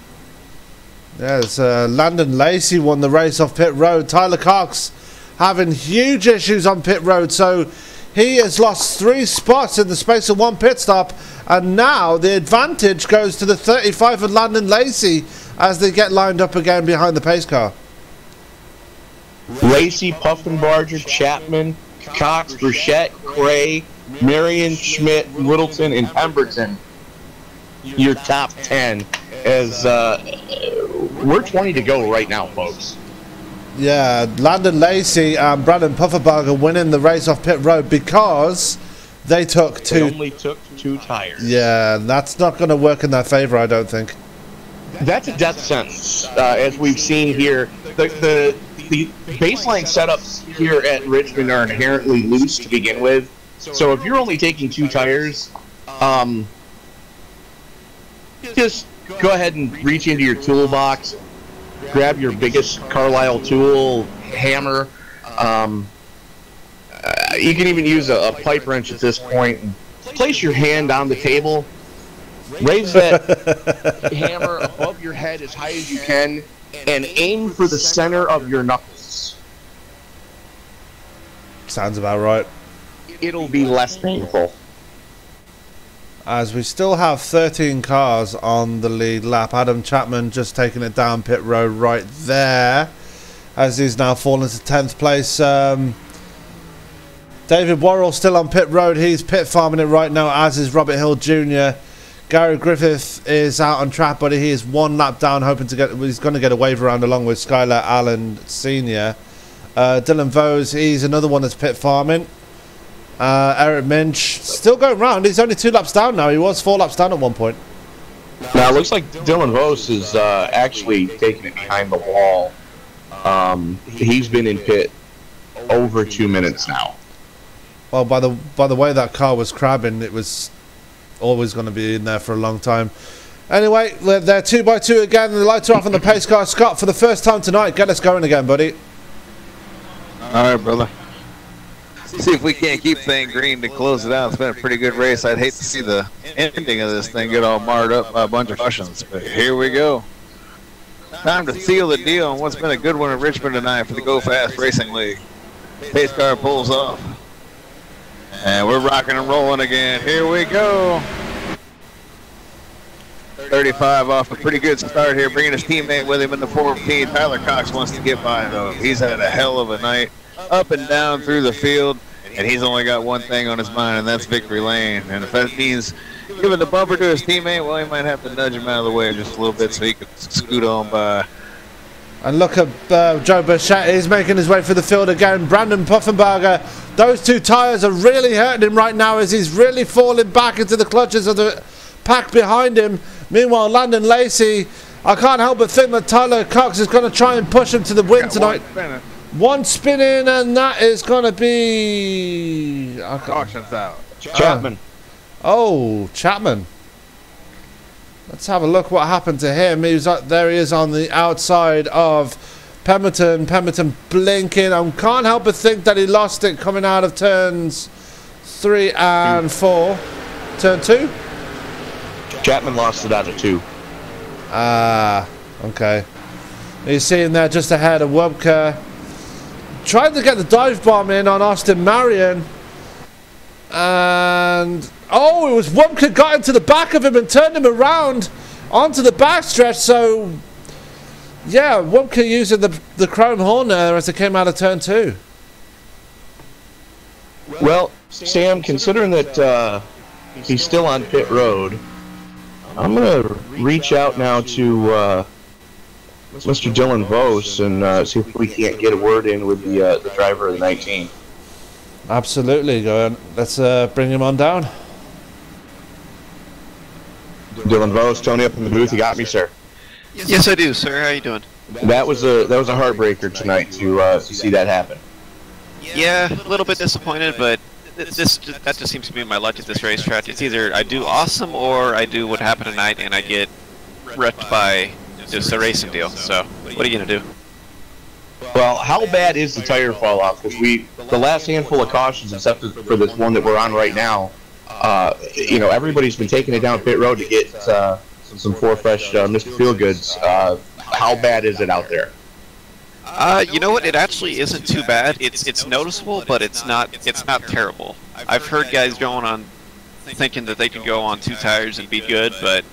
Yes, Landon Lacey won the race off pit road. Tyler Cox having huge issues on pit road, so he has lost 3 spots in the space of 1 pit stop, and now the advantage goes to the 35 of Landon Lacey as they get lined up again behind the pace car. Lacey, Puffenbarger, Chapman, Cox, Burchett, Cray, Marion, Schmidt, Littleton, and Pemberton. Your top 10, as we're 20 to go right now, folks. Yeah, Landon Lacey and Brandon Pufferbarger winning the race off pit road because they took 2. They only took 2 tires. Yeah, that's not going to work in their favor, I don't think. That's a death sentence, as we've seen here. The baseline setups here at Richmond are inherently loose to begin with. So if you're only taking 2 tires, just go ahead and reach into your toolbox. Grab your biggest Carlisle tool, hammer. You can even use a pipe wrench at this point. Place your hand on the table. Raise that hammer above your head as high as you can, and aim for the center of your knuckles. Sounds about right. It'll be less painful. As we still have 13 cars on the lead lap. Adam Chapman just taking it down pit road right there, as he's now fallen to 10th place. David Worrell still on pit road. He's pit farming it right now, as is Robert Hill Jr. Gary Griffith is out on track, but he is 1 lap down, hoping to get. He's going to get a wave around along with Skylar Allen Sr. Dylan Vos, he's another one that's pit farming. Eric Minch still going round. He's only 2 laps down now. He was 4 laps down at one point. Now it looks like Dylan Vos is actually taking it behind the wall. He's been in pit over 2 minutes now. Well, by the way that car was crabbing, it was always going to be in there for a long time. Anyway, they're 2 by 2 again. The lights are off on the pace car. Scott, for the first time tonight, get us going again, buddy. All right, brother. See if we can't keep things green to close it out. It's been a pretty good race. I'd hate to see the ending of this thing get all marred up by a bunch of cautions, but here we go. Time to seal the deal on what's been a good one in Richmond tonight for the Go Fast Racing League. Pace car pulls off. And we're rocking and rolling again. Here we go. 35 off a pretty good start here, bringing his teammate with him in the 14. Tyler Cox wants to get by, though. He's had a hell of a night. up and down through the field, and he's only got one thing on his mind, and that's victory lane. And if that means giving the bumper to his teammate, well, he might have to nudge him out of the way just a little bit so he can scoot on by. And look at Joe Bichette. He's making his way through the field again. Brandon Puffenbarger. Those two tyres are really hurting him right now as he's really falling back into the clutches of the pack behind him. Meanwhile, Landon Lacey, I can't help but think that Tyler Cox is going to try and push him to the win tonight. One spinning, and that is going to be... Caution's out. Chapman. Oh, Chapman. Let's have a look what happened to him. There he is on the outside of Pemberton. Pemberton blinking. I can't help but think that he lost it coming out of turns 3 and 4. Turn 2? Chapman lost it out of 2. Ah, okay. He's sitting there just ahead of Wubka. Trying to get the dive bomb in on Austin Marion. And... oh, it was Wubka got into the back of him and turned him around onto the backstretch. So, yeah, Wubka using the chrome horn there as it came out of turn 2. Well, Sam, considering that he's still on pit road, I'm going to reach out now to Mr. Dylan Vos and see if we can't get a word in with the driver of the 19. Absolutely. Go on. Let's bring him on down. Dylan Vos, Tony up in the booth. You got me, sir? Yes, I do, sir. How you doing? That was a heartbreaker tonight to see that happen. Yeah, a little bit disappointed, but that just seems to be my luck at this racetrack. It's either I do awesome or I do what happened tonight and I get wrecked by just a racing deal. So, what are you gonna do? Well, how bad is the tire fall off? Because the last handful of cautions, except for this one that we're on right now, you know, everybody's been taking it down pit road to get some 4 fresh Mr. Feelgoods. How bad is it out there? You know what? It actually isn't too bad. It's noticeable, but it's not terrible. I've heard guys going on thinking that they can go on 2 tires and be good, but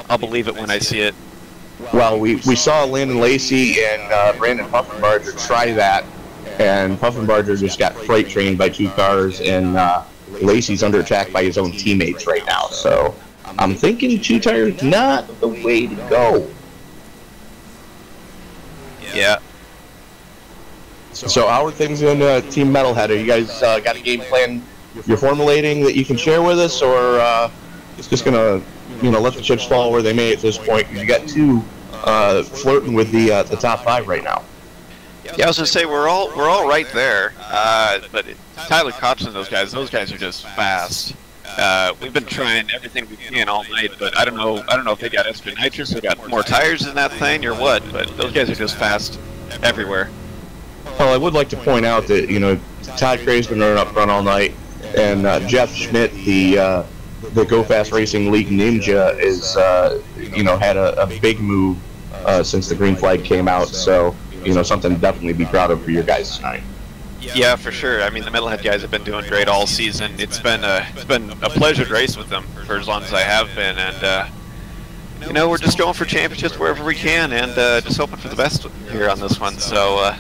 I'll believe it when I see it. Well, we saw Landon Lacey and Brandon Puffenbarger try that, and Puffenbarger just got freight trained by 2 cars, and Lacey's under attack by his own teammates right now. So I'm thinking 2 tires not the way to go. Yeah. So how are things in Team Metalhead? Are you guys got a game plan you're formulating that you can share with us, or just gonna let the chips fall where they may at this point? You got 2 flirting with the top 5 right now. Yeah, I was gonna say we're all right there, but Tyler Cox and those guys are just fast. We've been trying everything we can all night, but I don't know if they got extra nitrous, they got more tires in that thing or what, but those guys are just fast everywhere. Well, I would like to point out that Todd Cray's been running up front all night, and Jeff Schmidt, the Go Fast Racing League Ninja, is had a big move since the green flag came out. So something to definitely be proud of for your guys tonight. Yeah, for sure. I mean, the Metalhead guys have been doing great all season. It's been a pleasure to race with them for as long as I have been, and we're just going for championships wherever we can, and just hoping for the best here on this one. So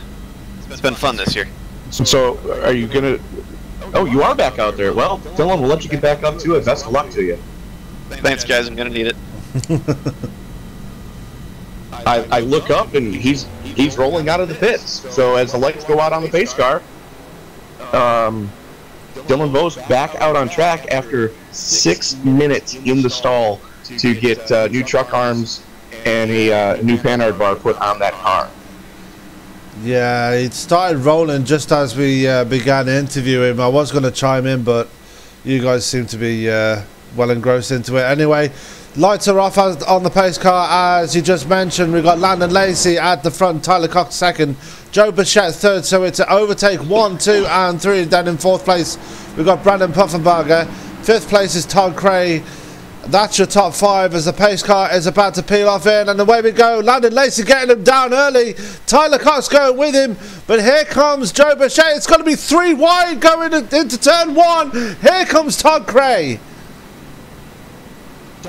it's been fun this year. So are you gonna? Oh, you are back out there. Well, Dylan, we'll let you get back up to it. Best of luck to you. Thanks, guys. I'm gonna need it. I look up and he's rolling out of the pits. So as the lights go out on the pace car, Dylan Vos back out on track after 6 minutes in the stall to get new truck arms and a new Panhard bar put on that car. Yeah, it started rolling just as we began to interview him. I was going to chime in, but you guys seem to be well engrossed into it. Anyway, lights are off on the pace car, as you just mentioned. We've got Landon Lacey at the front, Tyler Cox second, Joe Bichette third. So it's an overtake 1, 2, and 3. Then in 4th place, we've got Brandon Puffenbarger. 5th place is Todd Cray. That's your top 5 as the pace car is about to peel off in, and away we go. Landon Lacey getting him down early. Tyler Cox going with him, but here comes Joe Bichette. It's going to be 3 wide going into turn 1. Here comes Todd Cray.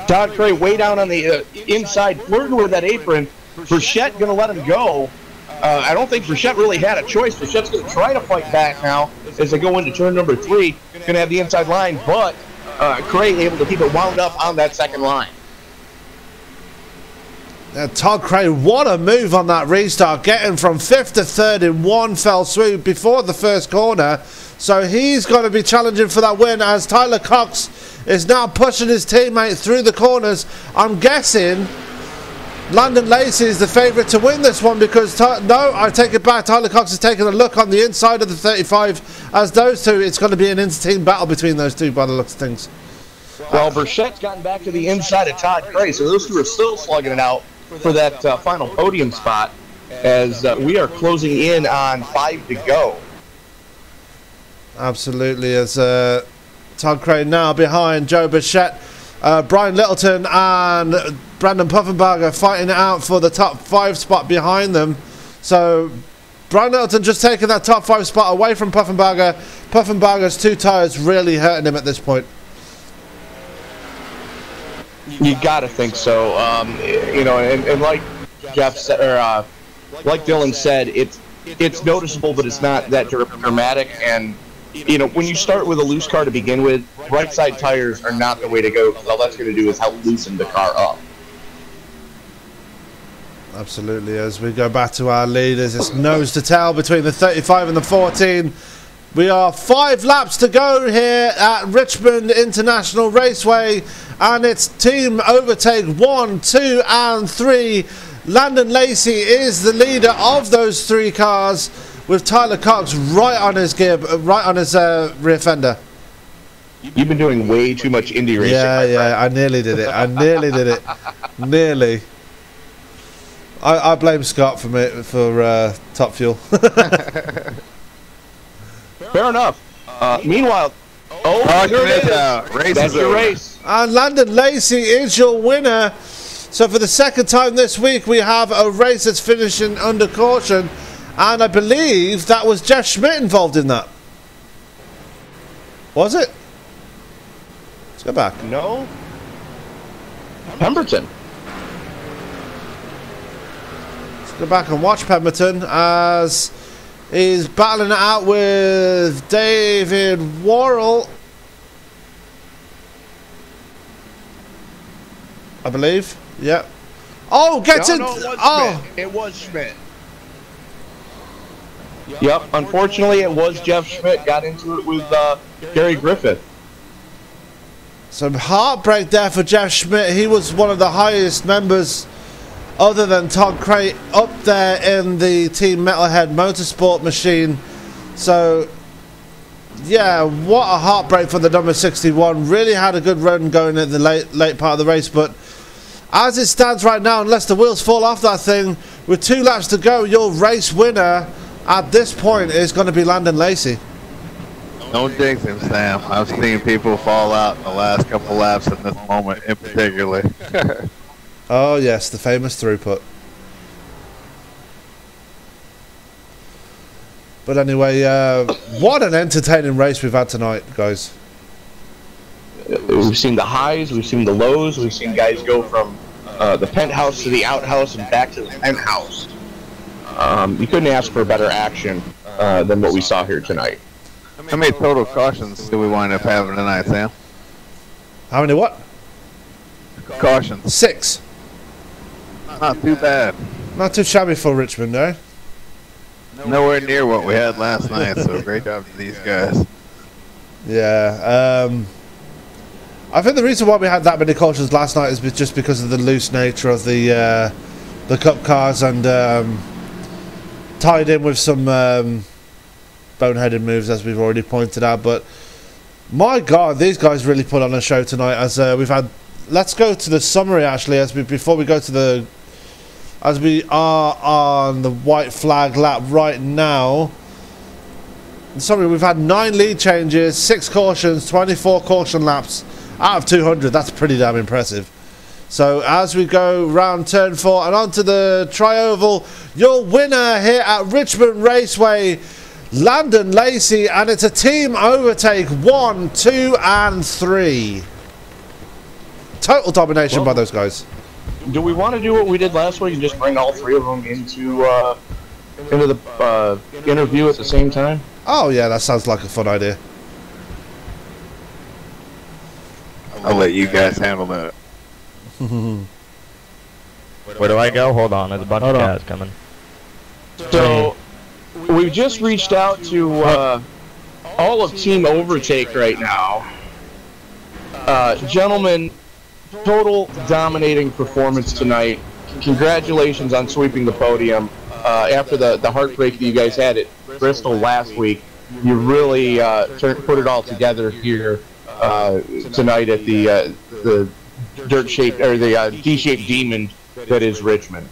Todd Cray way down on the inside, flirting with that apron. Bichette going to let him go. I don't think Burchett really had a choice. Burchett's going to try to fight back now as they go into turn number 3. Going to have the inside line, but Cray able to keep it wound up on that second line. Todd Cray, what a move on that restart, getting from 5th to 3rd in one fell swoop before the first corner. So he's going to be challenging for that win as Tyler Cox is now pushing his teammate through the corners. I'm guessing Landon Lacey is the favourite to win this one because, no, I take it back. Tyler Cox is taking a look on the inside of the 35 as those two. It's going to be an inter-team battle between those two by the looks of things. Well, Burchett's gotten back to the inside of Todd Cray, so those two are still slugging it out for that final podium spot as we are closing in on 5 to go. Absolutely, as Todd Cray now behind Joe Burchett, Brian Littleton and Brandon Puffenbarger fighting it out for the top 5 spot behind them. So Brian Littleton just taking that top 5 spot away from Puffenbarger. Puffenbarger's 2 tires really hurting him at this point. You got to think so. You know, and like Jeff said, or like Dylan said, it's noticeable, but it's not that dramatic. And you know, when you start with a loose car to begin with, right side tires are not the way to go because all that's going to do is help loosen the car up. Absolutely. As we go back to our leaders, it's nose to tail between the 35 and the 14. We are 5 laps to go here at Richmond International Raceway, and it's team overtake 1, 2, and 3. Landon Lacey is the leader of those 3 cars, with Tyler Cox right on his rear fender. You've been doing way too much Indy racing. Yeah, I nearly did it. I nearly did it. Nearly. I blame Scott for Top Fuel. Fair enough. Meanwhile, that's your race. And Landon Lacey is your winner. So for the second time this week, we have a race that's finishing under caution. And I believe that was Jeff Schmidt involved in that. Was it? Let's go back. No. Pemberton. Let's go back and watch Pemberton as he's battling it out with David Worrell, I believe. Yep. Oh, gets it. Oh, it was Schmidt. Yep. Unfortunately, it was Jeff Schmidt. Got into it with Gary Griffith. Some heartbreak there for Jeff Schmidt. He was one of the highest members, other than Todd Cray, up there in the Team Metalhead Motorsport machine. So, yeah, what a heartbreak for the number 61. Really had a good run going in the late part of the race, but as it stands right now, unless the wheels fall off that thing, with 2 laps to go, your race winner at this point is going to be Landon Lacey. Don't jinx him, Sam. I've seen people fall out in the last couple laps in this moment in particular. Oh, yes, the famous throughput. But anyway, what an entertaining race we've had tonight, guys. We've seen the highs, we've seen the lows, we've seen guys go from the penthouse to the outhouse and back to the penthouse. You couldn't ask for better action than what we saw here tonight. How many total cautions do we wind up having tonight, Sam? How many what? Cautions. 6. Not too bad. Not too shabby for Richmond, though. Nowhere near what we had last night, so great job to these guys. Yeah. I think the reason why we had that many cautions last night is just because of the loose nature of the Cup cars and tied in with some boneheaded moves, as we've already pointed out. But my God, these guys really put on a show tonight. As we've had, let's go to the summary actually, before we go to the, as we are on the white flag lap right now. Sorry, we've had 9 lead changes, 6 cautions, 24 caution laps out of 200. That's pretty damn impressive. So as we go round turn 4 and onto the tri-oval, your winner here at Richmond Raceway, Landon Lacey, and it's a team overtake 1, 2, and 3. Total domination by those guys. Do we want to do what we did last week and just bring all 3 of them into into the interview at the same time? Oh yeah, that sounds like a fun idea. I'll let you guys handle that. Where do I go? Hold on, there's a bunch of guys coming. So, we've just reached out to all of Team Overtake right now. Gentlemen, total dominating performance tonight. Congratulations on sweeping the podium. After the heartbreak that you guys had at Bristol last week, you really put it all together here tonight at the dirt-shaped, or the D-shaped demon that is Richmond.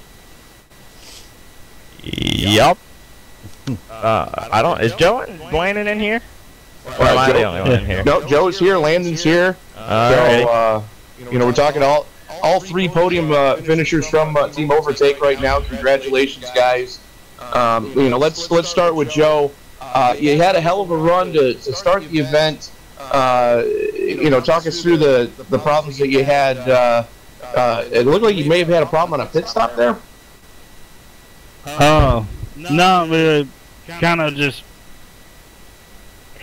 Yup. I don't. Is Joe and Landon in here? Or am I the only one in here? No, Joe's here. Landon's here. So, we're talking all three podium finishers from Team Overtake right now. Congratulations, guys. Let's start with Joe. You had a hell of a run to start the event. Talk us through the problems that you had. It looked like you may have had a problem on a pit stop there. No, kind of just.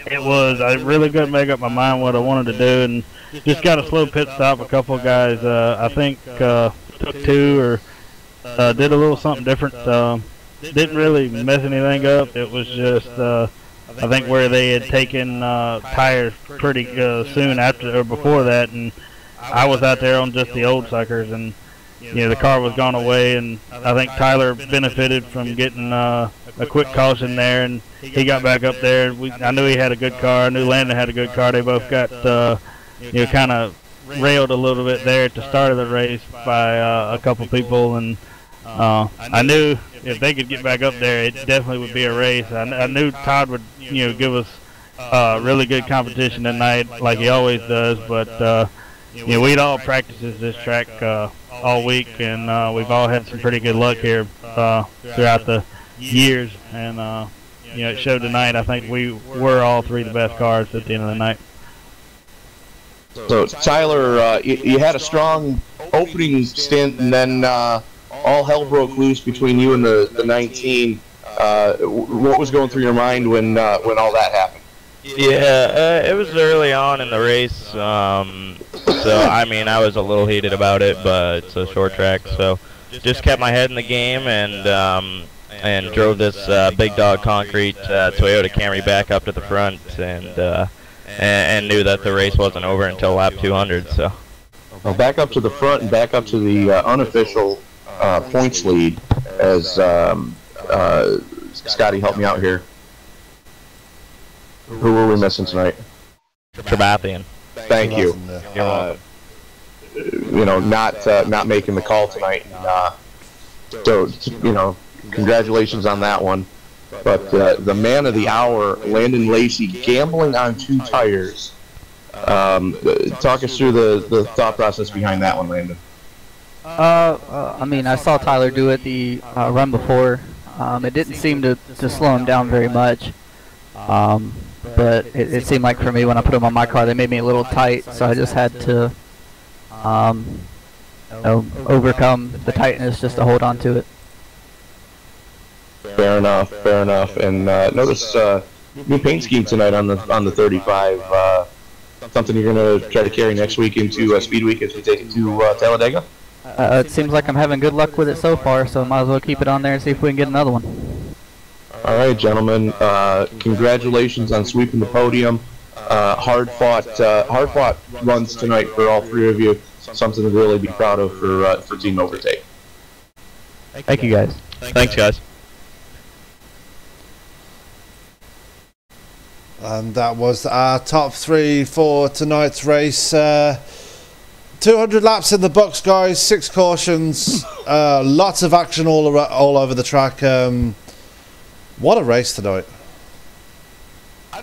It was. I really couldn't make up my mind what I wanted to do, and just got a slow pit stop. A couple of guys, I think, took two or did a little something different. Didn't really mess anything up. It was just, I think, where they had taken tires pretty soon after or before that, and I was out there on just the old suckers, and the car was gone away, and I think Tyler benefited from getting a quick caution there, and he got back up there. I knew he had a good car. I knew Landon had a good car. They both got kind of railed a little bit there at the start of the race by a couple people, and I knew if they could get back up there, it definitely would be a race. I knew Todd would give us really good competition tonight, like he always does, but we'd all practiced this track all week, and we've all had some pretty good luck here throughout the years, and it showed tonight. I think we were all three the best cars at the end of the night. So Tyler, you had a strong opening stint, and then all hell broke loose between you and the 19. What was going through your mind when all that happened? Yeah, it was early on in the race, so I mean I was a little heated about it, but it's a short track, so just kept my head in the game and drove this big dog concrete Toyota Camry back up to the front, and knew that the race wasn't over until lap 200. So, well, back up to the front and back up to the unofficial points lead as Scotty, help me out here. Who were we missing tonight? Trebathian. Thank you. Not making the call tonight. So, congratulations on that one. But the man of the hour, Landon Lacey, gambling on two tires. Talk us through the thought process behind that one, Landon. I saw Tyler do it the run before. It didn't seem to slow him down very much. But it seemed like for me when I put them on my car, they made me a little tight, so I just had to overcome the tightness just to hold on to it. Fair enough. And notice new paint scheme tonight on the 35. Something you're going to try to carry next week into Speed Week as we take it to Talladega? It seems like I'm having good luck with it so far, so might as well keep it on there and see if we can get another one. All right, gentlemen. Congratulations on sweeping the podium. Hard fought runs tonight for all three of you. Something to really be proud of for Team Overtake. Thank you, guys. Thanks, guys. And that was our top three for tonight's race. 200 laps in the books, guys. 6 cautions. Lots of action all over the track. What a race tonight.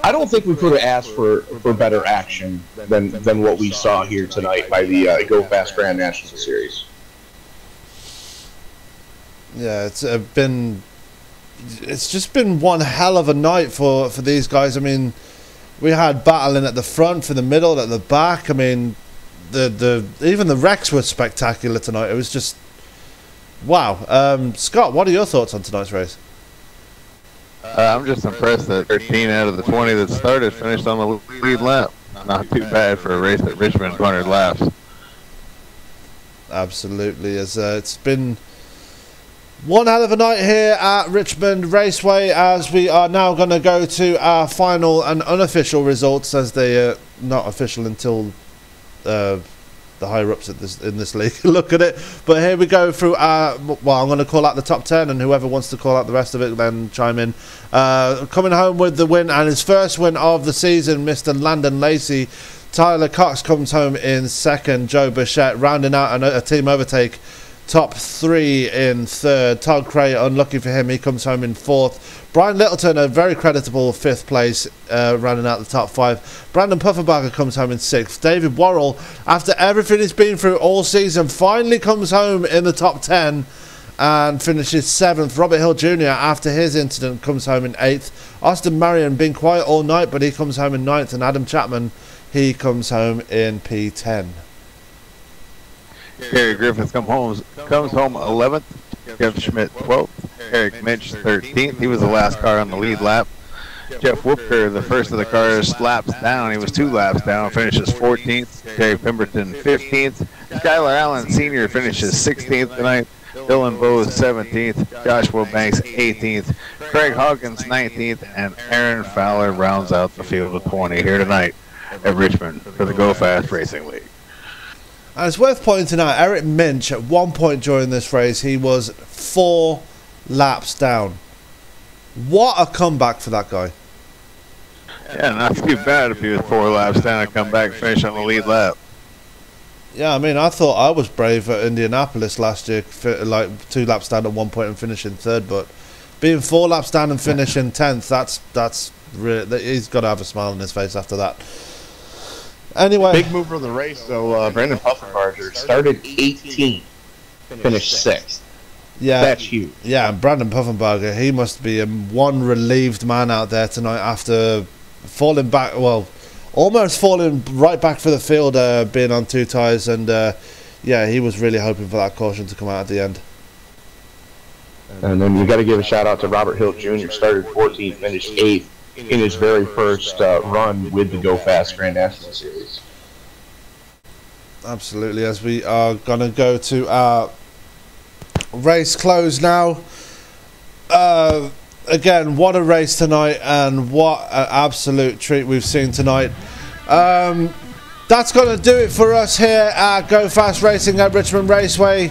I don't think we could have asked for better action than what we saw here tonight by the Go Fast Grand National Series. Yeah, it's just been one hell of a night for these guys. I mean, we had battling at the front, from the middle, at the back. I mean, even the wrecks were spectacular tonight. It was just wow. Scott, what are your thoughts on tonight's race? I'm just impressed that 13 out of the 20 that started finished on the lead lap. Not too bad for a race at Richmond, 100 laps. Absolutely, it's been one hell of a night here at Richmond Raceway, as we are now going to go to our final and unofficial results, as they are not official until the higher ups in this league look at it. But here we go through our, well, I'm going to call out the top 10, and whoever wants to call out the rest of it then chime in. Coming home with the win, and his first win of the season, Mr. Landon Lacey. Tyler Cox comes home in second. Joe Bichette rounding out a team overtake. Top 3 in third. Todd Cray, unlucky for him, he comes home in fourth. Brian Littleton, a very creditable 5th place, rounding out the top 5. Brandon Pufferbarger comes home in 6th. David Worrell, after everything he's been through all season, finally comes home in the top 10 and finishes 7th. Robert Hill Jr., after his incident, comes home in 8th. Austin Marion, been quiet all night, but he comes home in 9th. And Adam Chapman, he comes home in P10. Gary Griffith comes home 11th. Jeff Schmidt 12th. Eric Mitch 13th. He was the last car on the lead lap. Jeff Whipker, the first of the cars, laps down. He was 2 laps down, finishes 14th. Terry Pemberton 15th. Skylar Allen Sr. finishes 16th tonight. Dylan Bowes 17th. Joshua Banks 18th. Craig Hawkins 19th. And Aaron Fowler rounds out the field of 20 here tonight at Richmond for the Go Fast Racing League. And it's worth pointing out, Eric Minch, at one point during this race, he was 4 laps down. What a comeback for that guy. Yeah, not too bad if he was 4 laps down and come back and finish on the lead lap. Yeah, I mean, I thought I was brave at Indianapolis last year, like 2 laps down at one point and finishing 3rd, but being 4 laps down and finishing 10th, that's really, he's got to have a smile on his face after that. Anyway, big mover of the race, though. Brandon Pufferbarger started 18th, finished 6th. Yeah, that's huge. Yeah, and Brandon Pufferbarger, he must be one relieved man out there tonight after falling back. Well, almost falling right back for the field, being on 2 tyres, and yeah, he was really hoping for that caution to come out at the end. And then you got to give a shout out to Robert Hill Jr. Started 14th, finished 8th. In his very first run with the Go Fast Grand National Series. Absolutely, as we are going to go to our race close now. Again, what a race tonight, and what an absolute treat we've seen tonight. That's going to do it for us here at Go Fast Racing at Richmond Raceway.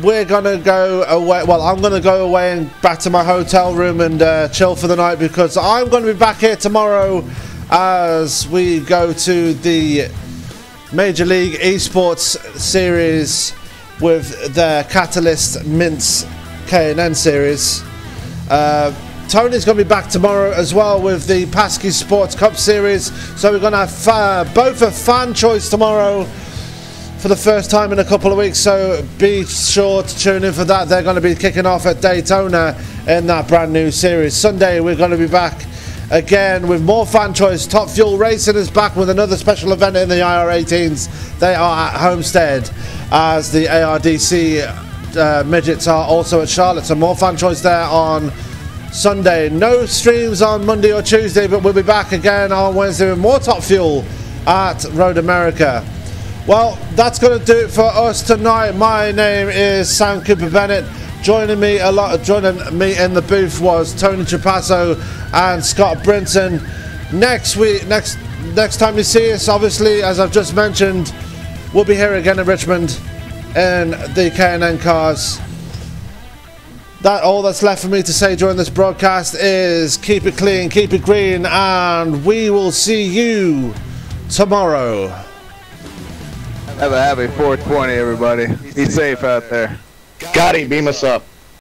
We're going to go away. Well, I'm going to go away and back to my hotel room and chill for the night, because I'm going to be back here tomorrow as we go to the Major League Esports Series with their Catalyst Mints K&N Series. Tony's going to be back tomorrow as well with the Pasky Sports Cup Series. So we're going to have both a fan choice tomorrow for the first time in a couple of weeks, so be sure to tune in for that. They're going to be kicking off at Daytona in that brand new series. Sunday we're going to be back again with more fan choice. Top Fuel Racing is back with another special event in the IR18s. They are at Homestead, as the ARDC midgets are also at Charlotte. So more fan choice there on Sunday. No streams on Monday or Tuesday, but we'll be back again on Wednesday with more Top Fuel at Road America. Well, that's going to do it for us tonight. My name is Sam Cooper Bennett. Joining me in the booth was Tony Trapasso and Scott Brinson. Next time you see us, obviously, as I've just mentioned, we'll be here again in Richmond in the K&N cars. All that's left for me to say during this broadcast is keep it clean, keep it green, and we will see you tomorrow. Have a happy 420, everybody. Be safe out there. Gotti, beam us up.